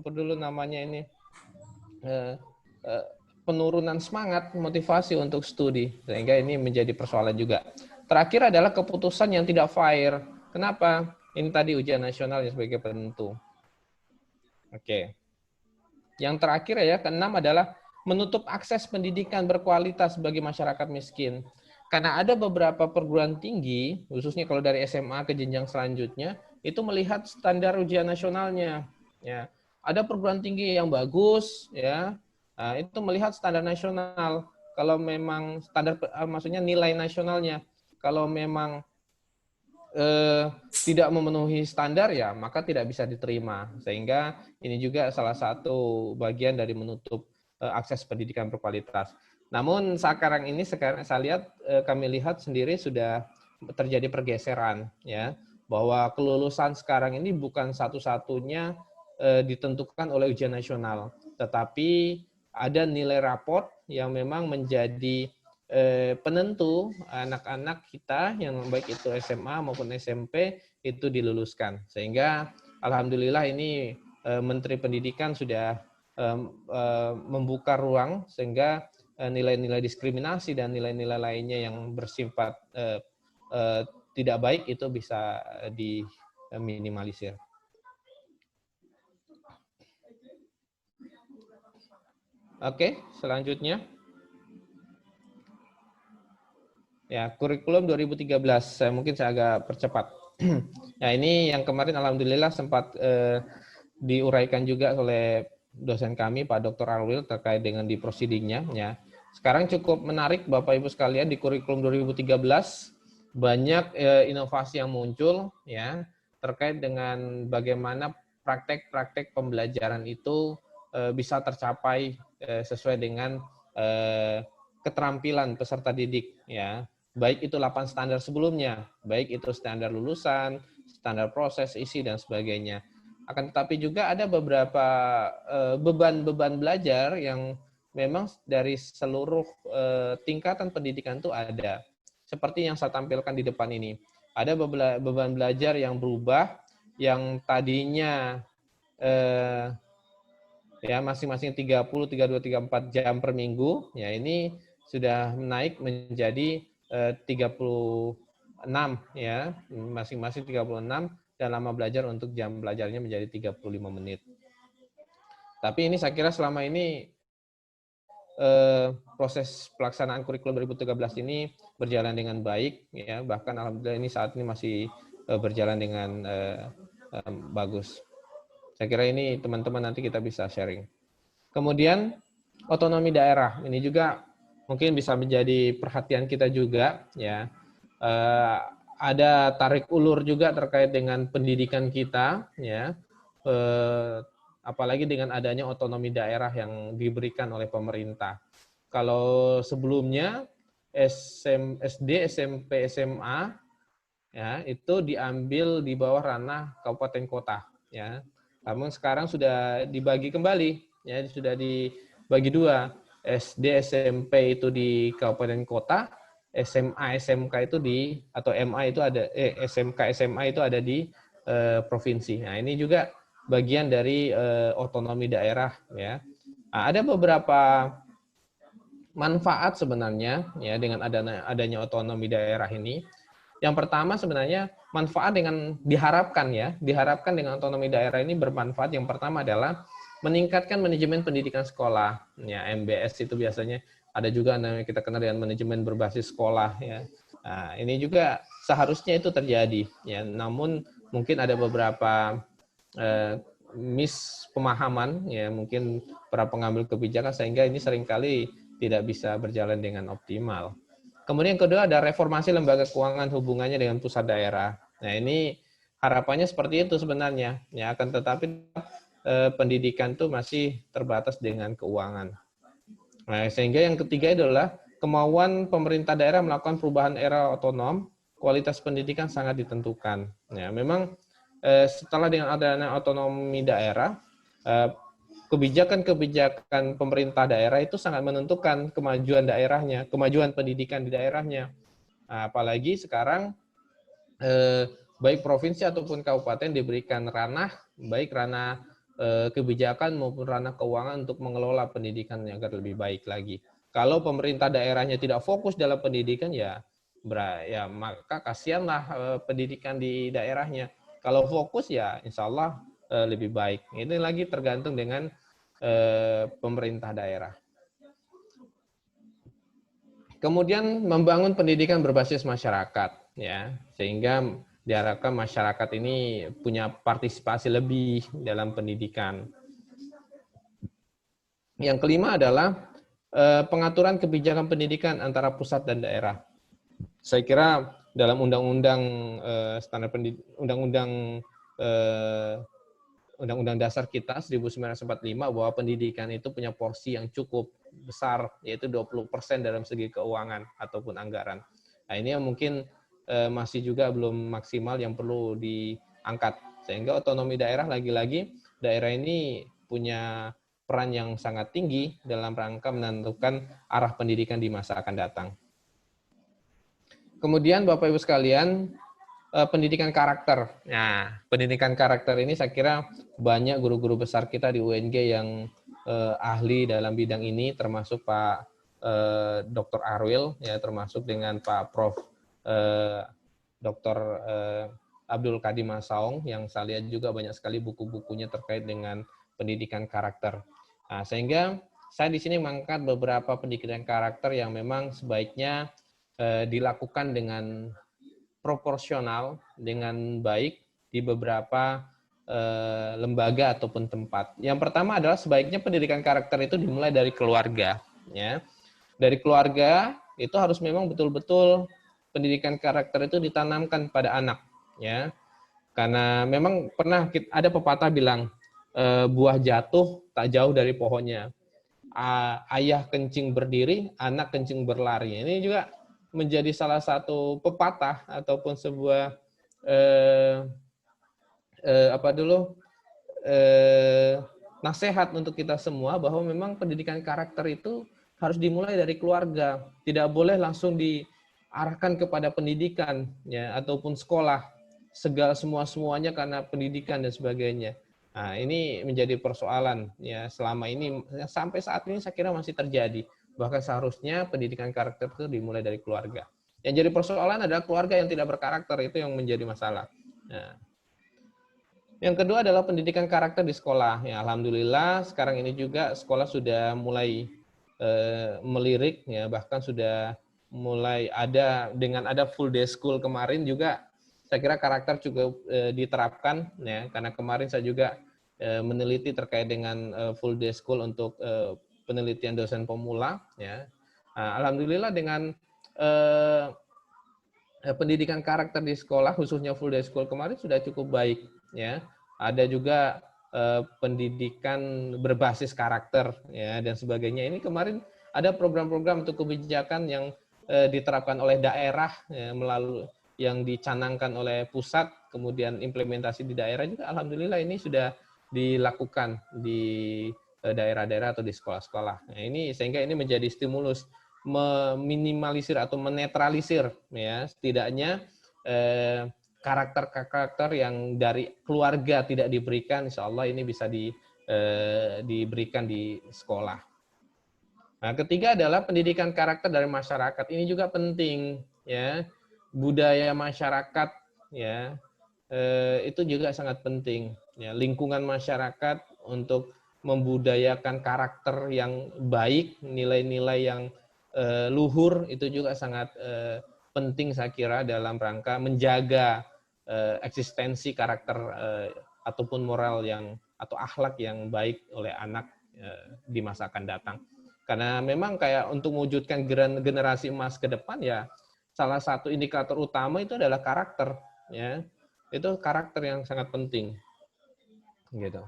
dulu namanya ini, penurunan semangat, motivasi untuk studi, sehingga ini menjadi persoalan juga. Terakhir adalah keputusan yang tidak fair. Kenapa? Ini tadi ujian nasional yang sebagai penentu. Oke. Yang terakhir, ya, keenam adalah menutup akses pendidikan berkualitas bagi masyarakat miskin. Karena ada beberapa perguruan tinggi, khususnya kalau dari SMA ke jenjang selanjutnya, itu melihat standar ujian nasionalnya. Ya. Ada perguruan tinggi yang bagus, ya, nah, itu melihat standar nasional. Kalau memang standar, maksudnya nilai nasionalnya. Kalau memang tidak memenuhi standar, ya maka tidak bisa diterima. Sehingga ini juga salah satu bagian dari menutup akses pendidikan berkualitas. Namun sekarang saya lihat, kami lihat sendiri sudah terjadi pergeseran, ya, bahwa kelulusan sekarang ini bukan satu-satunya ditentukan oleh ujian nasional, tetapi ada nilai raport yang memang menjadi penentu anak-anak kita yang baik itu SMA maupun SMP itu diluluskan. Sehingga alhamdulillah ini Menteri Pendidikan sudah membuka ruang sehingga nilai-nilai diskriminasi dan nilai-nilai lainnya yang bersifat tidak baik itu bisa diminimalisir. Oke, selanjutnya. Ya, kurikulum 2013, mungkin saya agak percepat. Nah, ini yang kemarin alhamdulillah sempat diuraikan juga oleh dosen kami, Pak Dr. Arwil, terkait dengan di proceedingnya. Ya. Sekarang cukup menarik, Bapak Ibu sekalian, di kurikulum 2013 banyak inovasi yang muncul, ya, terkait dengan bagaimana praktek-praktek pembelajaran itu bisa tercapai sesuai dengan keterampilan peserta didik, ya. Baik itu 8 standar sebelumnya, baik itu standar lulusan, standar proses, isi, dan sebagainya. Akan tetapi juga ada beberapa beban-beban belajar yang memang dari seluruh tingkatan pendidikan itu ada. Seperti yang saya tampilkan di depan ini. Ada beban belajar yang berubah, yang tadinya ya masing-masing 30, 32, 34 jam per minggu, ya ini sudah naik menjadi 36 ya, masing-masing 36, dan lama belajar untuk jam belajarnya menjadi 35 menit. Tapi ini saya kira selama ini proses pelaksanaan kurikulum 2013 ini berjalan dengan baik, ya, bahkan alhamdulillah ini saat ini masih berjalan dengan bagus. Saya kira ini teman-teman nanti kita bisa sharing. Kemudian otonomi daerah ini juga mungkin bisa menjadi perhatian kita juga, ya. Ada tarik ulur juga terkait dengan pendidikan kita, ya. Apalagi dengan adanya otonomi daerah yang diberikan oleh pemerintah. Kalau sebelumnya SD, SMP, SMA ya itu diambil di bawah ranah kabupaten kota, ya. Namun sekarang sudah dibagi kembali, ya, sudah dibagi dua. SD, SMP itu di kabupaten kota, SMA, SMK itu atau MA itu ada SMK, SMA itu ada di provinsi. Nah, ini juga bagian dari otonomi daerah, ya. Nah, ada beberapa manfaat sebenarnya ya dengan adanya otonomi daerah ini. Yang pertama sebenarnya manfaat dengan diharapkan dengan otonomi daerah ini bermanfaat. Yang pertama adalah meningkatkan manajemen pendidikan sekolah. Ya, MBS itu biasanya ada juga namanya kita kenal dengan manajemen berbasis sekolah, ya. Nah, ini juga seharusnya itu terjadi, ya. Namun mungkin ada beberapa mispemahaman, ya, mungkin para pengambil kebijakan sehingga ini seringkali tidak bisa berjalan dengan optimal. Kemudian yang kedua ada reformasi lembaga keuangan hubungannya dengan pusat daerah. Nah, ini harapannya seperti itu sebenarnya, ya, akan tetapi pendidikan itu masih terbatas dengan keuangan. Nah, sehingga yang ketiga adalah kemauan pemerintah daerah melakukan perubahan era otonom, kualitas pendidikan sangat ditentukan. Ya, memang setelah dengan adanya otonomi daerah, kebijakan-kebijakan pemerintah daerah itu sangat menentukan kemajuan daerahnya, kemajuan pendidikan di daerahnya. Nah, apalagi sekarang baik provinsi ataupun kabupaten diberikan ranah, baik ranah kebijakan maupun ranah keuangan untuk mengelola pendidikan agar lebih baik lagi. Kalau pemerintah daerahnya tidak fokus dalam pendidikan, ya maka kasihanlah pendidikan di daerahnya. Kalau fokus, ya insya Allah lebih baik. Ini lagi tergantung dengan pemerintah daerah. Kemudian membangun pendidikan berbasis masyarakat, ya, sehingga diharapkan masyarakat ini punya partisipasi lebih dalam pendidikan. Yang kelima adalah pengaturan kebijakan pendidikan antara pusat dan daerah. Saya kira dalam undang-undang standar Undang-Undang Dasar kita 1945 bahwa pendidikan itu punya porsi yang cukup besar, yaitu 20% dalam segi keuangan ataupun anggaran. Nah, ini yang mungkin masih juga belum maksimal yang perlu diangkat. Sehingga otonomi daerah lagi-lagi, daerah ini punya peran yang sangat tinggi dalam rangka menentukan arah pendidikan di masa akan datang. Kemudian Bapak Ibu sekalian, pendidikan karakter. Nah, pendidikan karakter ini saya kira banyak guru-guru besar kita di UNG yang ahli dalam bidang ini, termasuk Pak Dr. Arwil, ya, termasuk dengan Pak Prof. Dr. Abdul Kadim Masaong, yang saya lihat juga banyak sekali buku-bukunya terkait dengan pendidikan karakter. Nah, sehingga saya di sini mengangkat beberapa pendidikan karakter yang memang sebaiknya dilakukan dengan proporsional dengan baik di beberapa lembaga ataupun tempat. Yang pertama adalah sebaiknya pendidikan karakter itu dimulai dari keluarga, ya. Dari keluarga itu harus memang betul-betul pendidikan karakter itu ditanamkan pada anak, ya. Karena memang pernah ada pepatah bilang, buah jatuh tak jauh dari pohonnya. Ayah kencing berdiri, anak kencing berlari. Ini juga menjadi salah satu pepatah ataupun sebuah apa dulu nasihat untuk kita semua, bahwa memang pendidikan karakter itu harus dimulai dari keluarga. Tidak boleh langsung diarahkan kepada pendidikan ya ataupun sekolah. Semuanya karena pendidikan dan sebagainya. Nah, ini menjadi persoalan ya selama ini, sampai saat ini saya kira masih terjadi. Bahkan seharusnya pendidikan karakter itu dimulai dari keluarga. Yang jadi persoalan adalah keluarga yang tidak berkarakter, itu yang menjadi masalah. Nah, yang kedua adalah pendidikan karakter di sekolah. Ya, alhamdulillah sekarang ini juga sekolah sudah mulai melirik ya, bahkan sudah mulai ada, dengan ada full day school kemarin juga saya kira karakter juga diterapkan ya, karena kemarin saya juga meneliti terkait dengan full day school untuk penelitian dosen pemula ya. Nah, alhamdulillah dengan pendidikan karakter di sekolah khususnya full day school kemarin sudah cukup baik ya. Ada juga pendidikan berbasis karakter ya dan sebagainya. Ini kemarin ada program-program untuk kebijakan yang diterapkan oleh daerah ya, melalui yang dicanangkan oleh pusat, kemudian implementasi di daerah juga alhamdulillah ini sudah dilakukan di daerah-daerah atau di sekolah-sekolah. Nah, ini sehingga ini menjadi stimulus meminimalisir atau menetralisir ya setidaknya karakter-karakter yang dari keluarga tidak diberikan, insya Allah ini bisa diberikan di sekolah. Nah, ketiga adalah pendidikan karakter dari masyarakat. Ini juga penting ya, budaya masyarakat ya itu juga sangat penting ya, lingkungan masyarakat untuk membudayakan karakter yang baik, nilai-nilai yang luhur itu juga sangat penting saya kira dalam rangka menjaga eksistensi karakter ataupun moral yang atau akhlak yang baik oleh anak di masa akan datang. Karena memang kayak untuk mewujudkan generasi emas ke depan ya salah satu indikator utama itu adalah karakter ya. Itu karakter yang sangat penting. Gitu.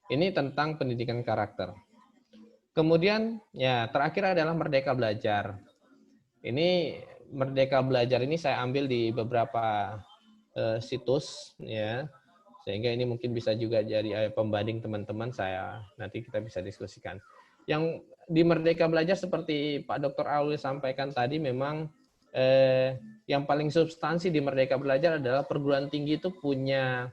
Ini tentang pendidikan karakter. Kemudian ya terakhir adalah merdeka belajar. Ini merdeka belajar ini saya ambil di beberapa situs ya. Sehingga ini mungkin bisa juga jadi pembanding teman-teman, saya nanti kita bisa diskusikan. Yang di Merdeka Belajar seperti Pak Dr. Alwi sampaikan tadi, memang yang paling substansi di Merdeka Belajar adalah perguruan tinggi itu punya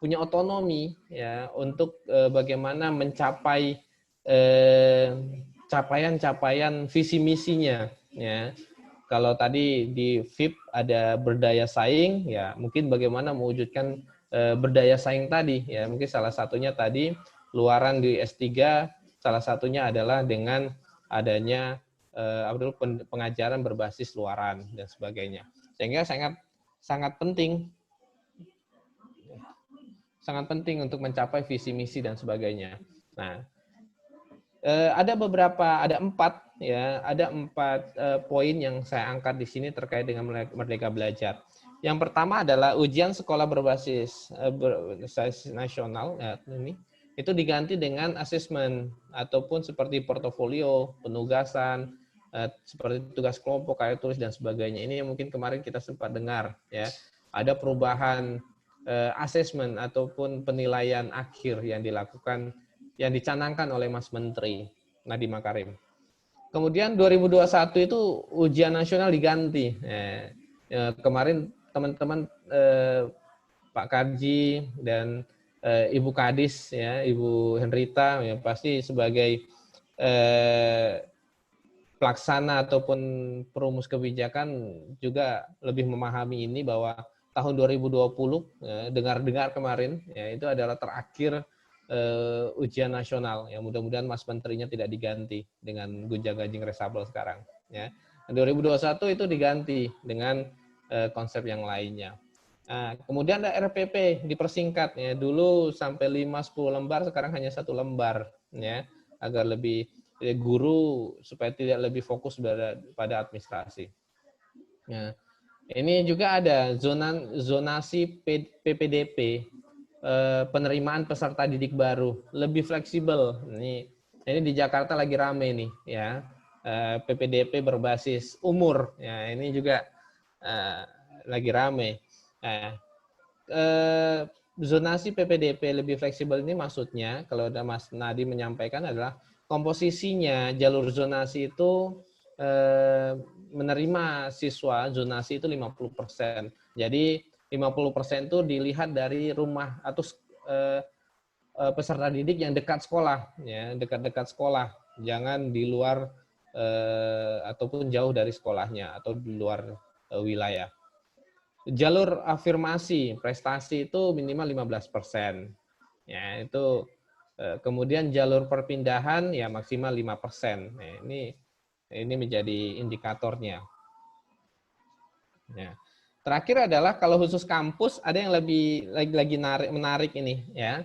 otonomi ya untuk bagaimana mencapai capaian-capaian visi misinya ya. Kalau tadi di VIP ada berdaya saing ya, mungkin bagaimana mewujudkan berdaya saing tadi ya, mungkin salah satunya tadi luaran di S3, salah satunya adalah dengan adanya pengajaran berbasis luaran dan sebagainya, sehingga sangat penting untuk mencapai visi misi dan sebagainya. Nah, ada 4 poin yang saya angkat di sini terkait dengan Merdeka Belajar. Yang pertama adalah ujian sekolah berbasis nasional ini itu diganti dengan asesmen ataupun seperti portofolio, penugasan, seperti tugas kelompok, karya tulis dan sebagainya. Ini yang mungkin kemarin kita sempat dengar ya. Ada perubahan asesmen ataupun penilaian akhir yang dilakukan, yang dicanangkan oleh Mas Menteri Nadiem Makarim. Kemudian 2021 itu ujian nasional diganti. Kemarin teman-teman Pak Karji dan Ibu Kadis ya, Ibu Henrita ya, pasti sebagai pelaksana ataupun perumus kebijakan juga lebih memahami ini, bahwa tahun 2020 dengar-dengar kemarin ya, itu adalah terakhir ujian nasional. Ya, mudah-mudahan Mas Menterinya tidak diganti dengan gunjang-ganjing reshuffle sekarang ya. 2021 itu diganti dengan konsep yang lainnya. Nah, kemudian ada RPP dipersingkat ya, dulu sampai 5-10 lembar, sekarang hanya 1 lembar ya, agar lebih guru supaya tidak lebih fokus pada administrasi. Ya. Ini juga ada zonasi PPDP, penerimaan peserta didik baru, lebih fleksibel. Ini di Jakarta lagi rame nih, ya. PPDP berbasis umur, ya. Ini juga lagi rame. Nah, zonasi PPDP lebih fleksibel ini maksudnya, kalau ada Mas Nadi menyampaikan adalah komposisinya jalur zonasi itu menerima siswa zonasi itu 50%. Jadi 50% itu dilihat dari rumah atau peserta didik yang dekat sekolah, ya, dekat-dekat sekolah, jangan di luar ataupun jauh dari sekolahnya atau di luar wilayah. Jalur afirmasi prestasi itu minimal 15%. Ya, itu kemudian jalur perpindahan ya maksimal 5%. Nah, ini menjadi indikatornya. Ya. Terakhir adalah kalau khusus kampus ada yang lebih lagi menarik ini, ya.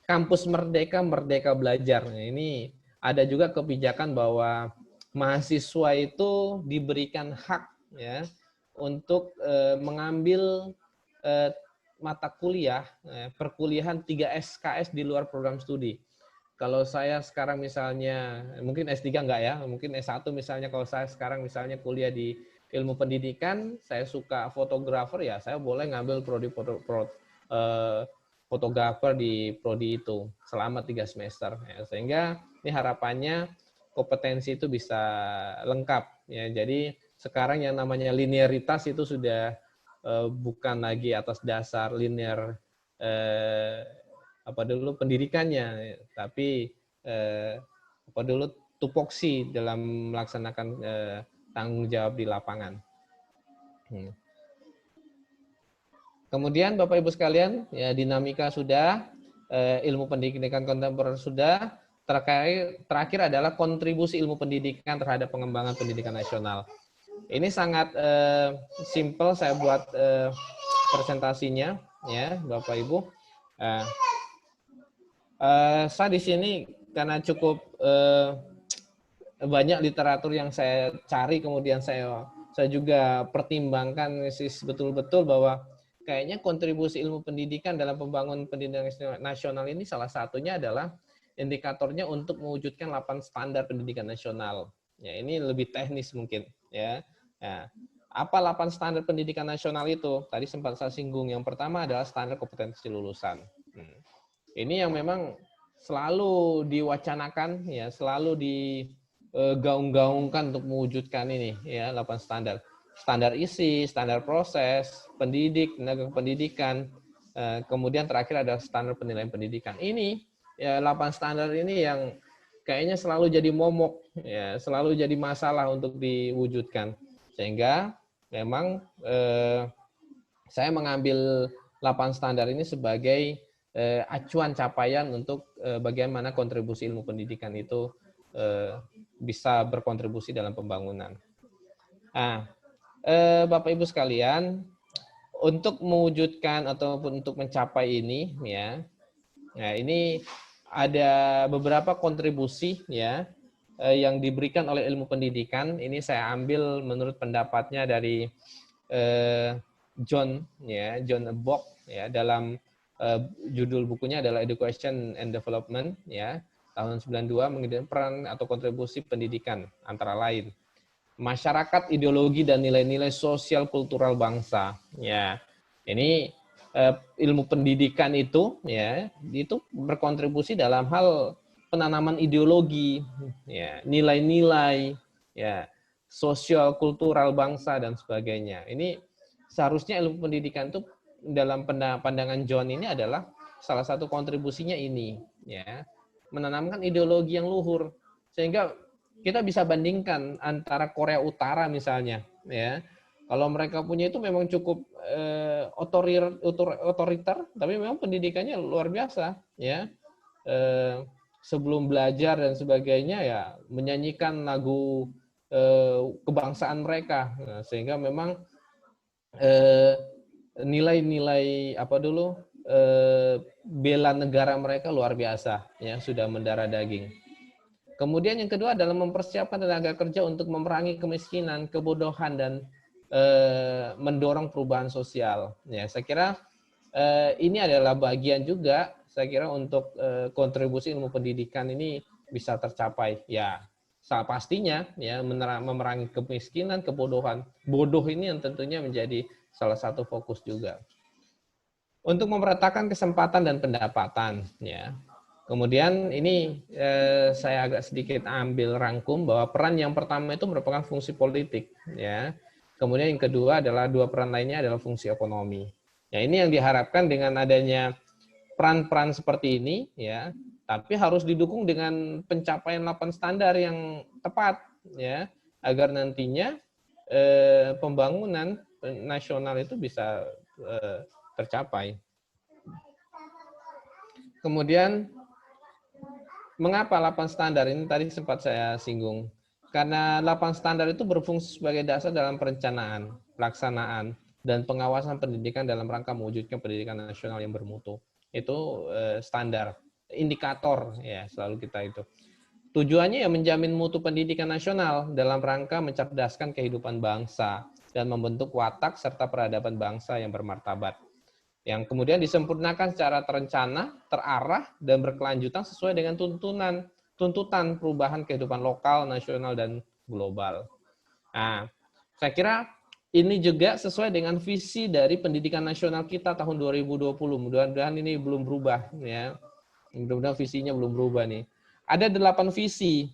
Kampus Merdeka, Merdeka Belajar. Nah, ini ada juga kebijakan bahwa mahasiswa itu diberikan hak, ya, untuk mengambil mata kuliah perkuliahan 3 SKS di luar program studi. Kalau saya sekarang misalnya, mungkin S3 enggak ya, mungkin S1 misalnya, kalau saya sekarang misalnya kuliah di ilmu pendidikan, saya suka fotografer, ya saya boleh ngambil fotografer di prodi itu selama 3 semester. Ya, sehingga ini harapannya kompetensi itu bisa lengkap. Ya, jadi sekarang yang namanya linearitas itu sudah bukan lagi atas dasar linear apa dulu pendidikannya, tapi apa dulu tupoksi dalam melaksanakan tanggung jawab di lapangan. Kemudian Bapak Ibu sekalian, ya dinamika sudah, ilmu pendidikan kontemporer sudah, terakhir adalah kontribusi ilmu pendidikan terhadap pengembangan pendidikan nasional. Ini sangat simple saya buat presentasinya, ya Bapak Ibu. Saya di sini karena cukup banyak literatur yang saya cari, kemudian saya juga pertimbangkan betul-betul bahwa kayaknya kontribusi ilmu pendidikan dalam pembangunan pendidikan nasional ini salah satunya adalah indikatornya untuk mewujudkan 8 standar pendidikan nasional. Ya, ini lebih teknis mungkin, ya. Nah, apa 8 standar pendidikan nasional itu? Tadi sempat saya singgung. Yang pertama adalah standar kompetensi lulusan. Ini yang memang selalu diwacanakan, ya, selalu digaung-gaungkan untuk mewujudkan ini, ya, 8 standar. Standar isi, standar proses, pendidik, tenaga pendidikan, kemudian terakhir ada standar penilaian pendidikan. Ini ya 8 standar ini yang kayaknya selalu jadi momok, ya, selalu jadi masalah untuk diwujudkan. Sehingga memang saya mengambil 8 standar ini sebagai acuan capaian untuk bagaimana kontribusi ilmu pendidikan itu bisa berkontribusi dalam pembangunan. Nah, Bapak Ibu sekalian, untuk mewujudkan ataupun untuk mencapai ini, ya, nah ini ada beberapa kontribusi, ya, yang diberikan oleh ilmu pendidikan. Ini saya ambil menurut pendapatnya dari John Bock, ya, dalam judul bukunya adalah Education and Development, ya, tahun 92, mengenai peran atau kontribusi pendidikan antara lain masyarakat, ideologi dan nilai-nilai sosial kultural bangsa. Ya, ini ilmu pendidikan itu, ya, itu berkontribusi dalam hal penanaman ideologi, ya, nilai-nilai, ya, sosial kultural bangsa dan sebagainya. Ini seharusnya ilmu pendidikan itu dalam pandangan John ini adalah salah satu kontribusinya ini, ya, menanamkan ideologi yang luhur, sehingga kita bisa bandingkan antara Korea Utara misalnya, ya. Kalau mereka punya itu memang cukup otoriter, tapi memang pendidikannya luar biasa, ya. Sebelum belajar dan sebagainya, ya, menyanyikan lagu kebangsaan mereka, nah, sehingga memang nilai-nilai apa dulu bela negara mereka luar biasa, ya, sudah mendarah daging. Kemudian yang kedua adalah mempersiapkan tenaga kerja untuk memerangi kemiskinan, kebodohan, dan mendorong perubahan sosial. Ya, saya kira ini adalah bagian juga saya kira untuk kontribusi ilmu pendidikan ini bisa tercapai. Ya, pastinya ya memerangi kemiskinan, kebodohan. Bodoh ini yang tentunya menjadi salah satu fokus juga. Untuk memeratakan kesempatan dan pendapatan, ya. Kemudian ini saya agak sedikit ambil rangkum bahwa peran yang pertama itu merupakan fungsi politik, ya. Kemudian yang kedua adalah dua peran lainnya adalah fungsi ekonomi. Ya, ini yang diharapkan dengan adanya peran-peran seperti ini, ya. Tapi harus didukung dengan pencapaian 8 standar yang tepat, ya, agar nantinya pembangunan nasional itu bisa tercapai. Kemudian mengapa 8 standar ini tadi sempat saya singgung? Karena 8 standar itu berfungsi sebagai dasar dalam perencanaan, pelaksanaan, dan pengawasan pendidikan dalam rangka mewujudkan pendidikan nasional yang bermutu. Itu standar, indikator ya selalu kita itu. Tujuannya ya menjamin mutu pendidikan nasional dalam rangka mencerdaskan kehidupan bangsa dan membentuk watak serta peradaban bangsa yang bermartabat, yang kemudian disempurnakan secara terencana, terarah, dan berkelanjutan sesuai dengan tuntutan perubahan kehidupan lokal, nasional, dan global. Nah, saya kira ini juga sesuai dengan visi dari pendidikan nasional kita tahun 2020. Mudah-mudahan ini belum berubah, ya. Mudah-mudahan visinya belum berubah nih. Ada 8 visi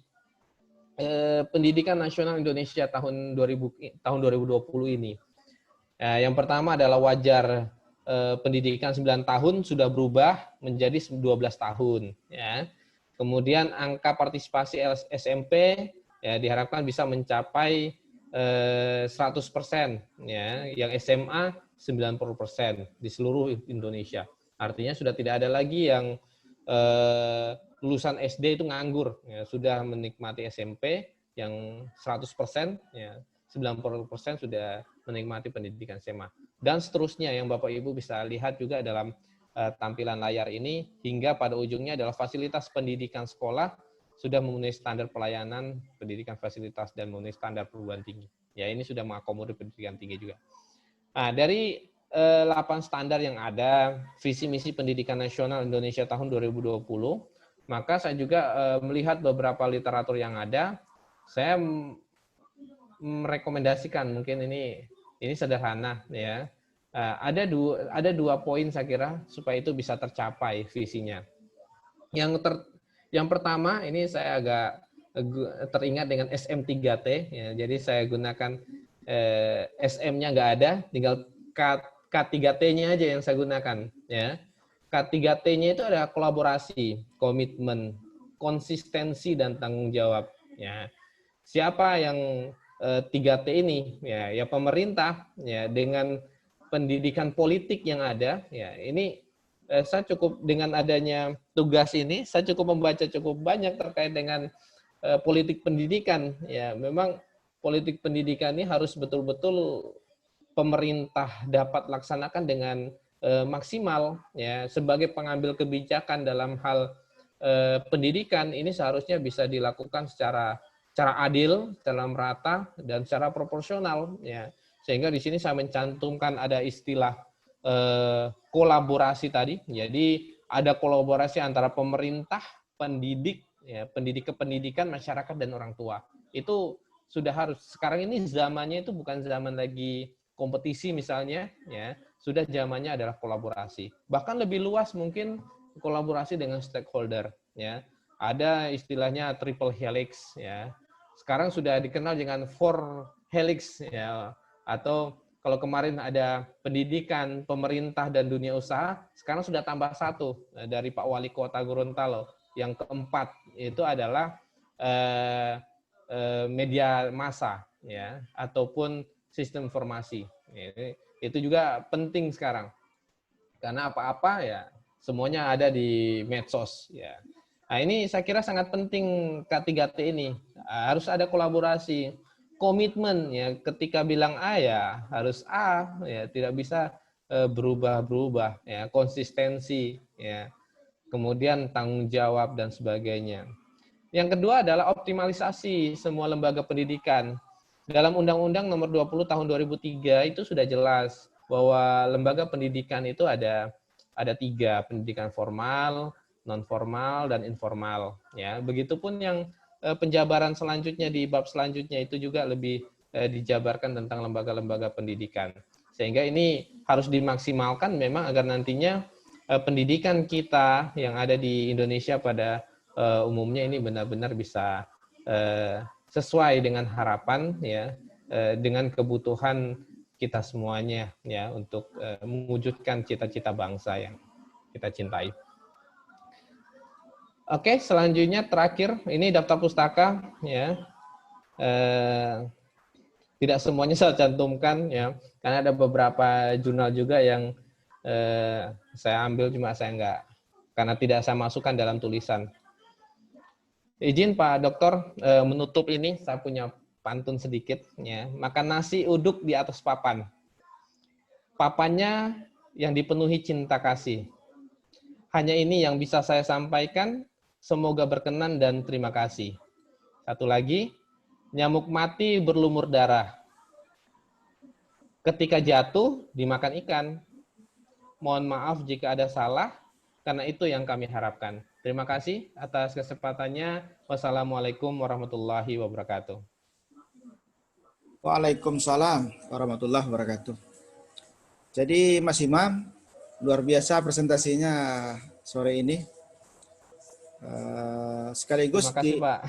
pendidikan nasional Indonesia tahun 2020 ini. Yang pertama adalah wajar pendidikan 9 tahun sudah berubah menjadi 12 tahun. Ya. Kemudian angka partisipasi SMP ya, diharapkan bisa mencapai 100%. Ya. Yang SMA 90% di seluruh Indonesia. Artinya sudah tidak ada lagi yang lulusan SD itu nganggur. Ya. Sudah menikmati SMP yang 100%, ya, 90% sudah menikmati pendidikan SMA. Dan seterusnya yang Bapak Ibu bisa lihat juga dalam tampilan layar ini, hingga pada ujungnya adalah fasilitas pendidikan sekolah sudah memenuhi standar pelayanan pendidikan fasilitas dan memenuhi standar perguruan tinggi. Ya, ini sudah mengakomodir pendidikan tinggi juga. Nah, dari 8 standar yang ada, visi misi pendidikan nasional Indonesia tahun 2020, maka saya juga melihat beberapa literatur yang ada. Saya merekomendasikan, mungkin ini sederhana ya. Ada dua poin saya kira supaya itu bisa tercapai visinya. Yang pertama ini saya agak teringat dengan SM3T ya. Jadi saya gunakan SM-nya nggak ada, tinggal K3T-nya aja yang saya gunakan ya. K3T-nya itu ada kolaborasi, komitmen, konsistensi, dan tanggung jawab ya. Siapa yang 3T ini ya pemerintah ya dengan pendidikan politik yang ada ya. Ini saya cukup dengan adanya tugas ini saya cukup membaca cukup banyak terkait dengan politik pendidikan ya. Memang politik pendidikan ini harus betul-betul pemerintah dapat laksanakan dengan maksimal ya. Sebagai pengambil kebijakan dalam hal pendidikan ini seharusnya bisa dilakukan secara adil, secara merata, dan secara proporsional ya. Sehingga di sini saya mencantumkan ada istilah kolaborasi tadi. Jadi ada kolaborasi antara pemerintah, pendidik, ya, pendidik kependidikan, masyarakat, dan orang tua. Itu sudah harus. Sekarang ini zamannya itu bukan zaman lagi kompetisi misalnya, ya. Sudah zamannya adalah kolaborasi. Bahkan lebih luas mungkin kolaborasi dengan stakeholder, ya. Ada istilahnya triple helix, ya. Sekarang sudah dikenal dengan 4 helix ya, atau kalau kemarin ada pendidikan, pemerintah, dan dunia usaha, sekarang sudah tambah 1 dari Pak Wali Kota Gorontalo. Yang keempat itu adalah media massa ya, ataupun sistem informasi. Itu juga penting sekarang. Karena apa-apa ya semuanya ada di medsos ya. Nah, ini saya kira sangat penting K3T ini. Harus ada kolaborasi, komitmen ya. Ketika bilang A ya harus A ya, tidak bisa berubah-berubah ya, konsistensi ya. Kemudian tanggung jawab dan sebagainya. Yang kedua adalah optimalisasi semua lembaga pendidikan dalam Undang-Undang Nomor 20 Tahun 2003 itu sudah jelas bahwa lembaga pendidikan itu ada 3, pendidikan formal, non formal, dan informal. Ya, begitupun yang penjabaran selanjutnya di bab selanjutnya itu juga lebih dijabarkan tentang lembaga-lembaga pendidikan. Sehingga ini harus dimaksimalkan memang agar nantinya pendidikan kita yang ada di Indonesia pada umumnya ini benar-benar bisa sesuai dengan harapan ya, dengan kebutuhan kita semuanya ya untuk mewujudkan cita-cita bangsa yang kita cintai. Oke, selanjutnya terakhir ini daftar pustaka ya. Tidak semuanya saya cantumkan ya, karena ada beberapa jurnal juga yang saya ambil cuma saya enggak, karena tidak saya masukkan dalam tulisan. Izin Pak Dokter menutup ini, saya punya pantun sedikit ya. Makan nasi uduk di atas papan. Papannya yang dipenuhi cinta kasih. Hanya ini yang bisa saya sampaikan. Semoga berkenan dan terima kasih. Satu lagi, nyamuk mati berlumur darah. Ketika jatuh, dimakan ikan. Mohon maaf jika ada salah, karena itu yang kami harapkan. Terima kasih atas kesempatannya. Wassalamualaikum warahmatullahi wabarakatuh. Waalaikumsalam warahmatullahi wabarakatuh. Jadi Mas Imam, luar biasa presentasinya sore ini. Sekaligus Terima kasih, Pak.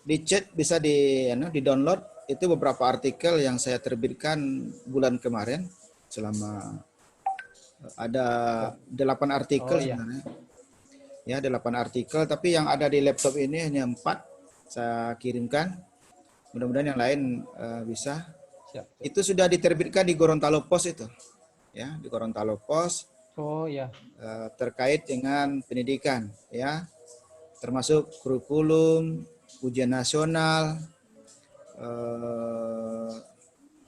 di chat bisa di download itu beberapa artikel yang saya terbitkan bulan kemarin, selama ada 8 artikel sebenarnya. Ya, 8 artikel, tapi yang ada di laptop ini hanya 4 saya kirimkan. Mudah-mudahan yang lain bisa. Siap. Itu sudah diterbitkan di Gorontalo Post itu. Ya, di Gorontalo Post. Oh ya. Terkait dengan pendidikan ya, termasuk kurikulum, ujian nasional,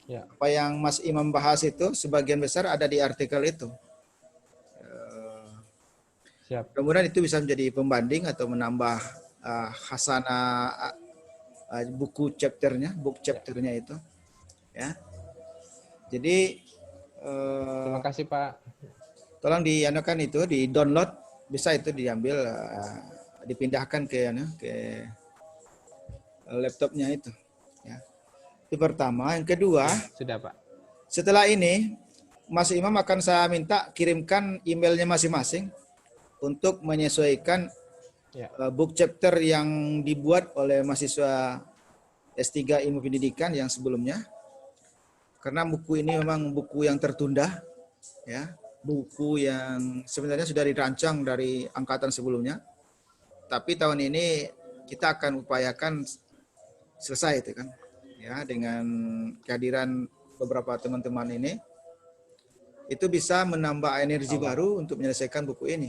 apa yang Mas Imam bahas itu sebagian besar ada di artikel itu. Siap. Kemudian itu bisa menjadi pembanding atau menambah khasanah buku chapternya, itu ya. Jadi terima kasih Pak. Tolong dianukan itu, di download, bisa itu diambil, dipindahkan ke laptopnya itu. Ya. Itu pertama. Yang kedua, sudah Pak. Setelah ini, Mas Imam akan saya minta kirimkan emailnya masing-masing untuk menyesuaikan book chapter yang dibuat oleh mahasiswa S3 Ilmu Pendidikan yang sebelumnya. Karena buku ini memang buku yang tertunda, ya. Buku yang sebenarnya sudah dirancang dari angkatan sebelumnya, tapi tahun ini kita akan upayakan selesai itu kan, ya, dengan kehadiran beberapa teman-teman ini, itu bisa menambah energi baru untuk menyelesaikan buku ini.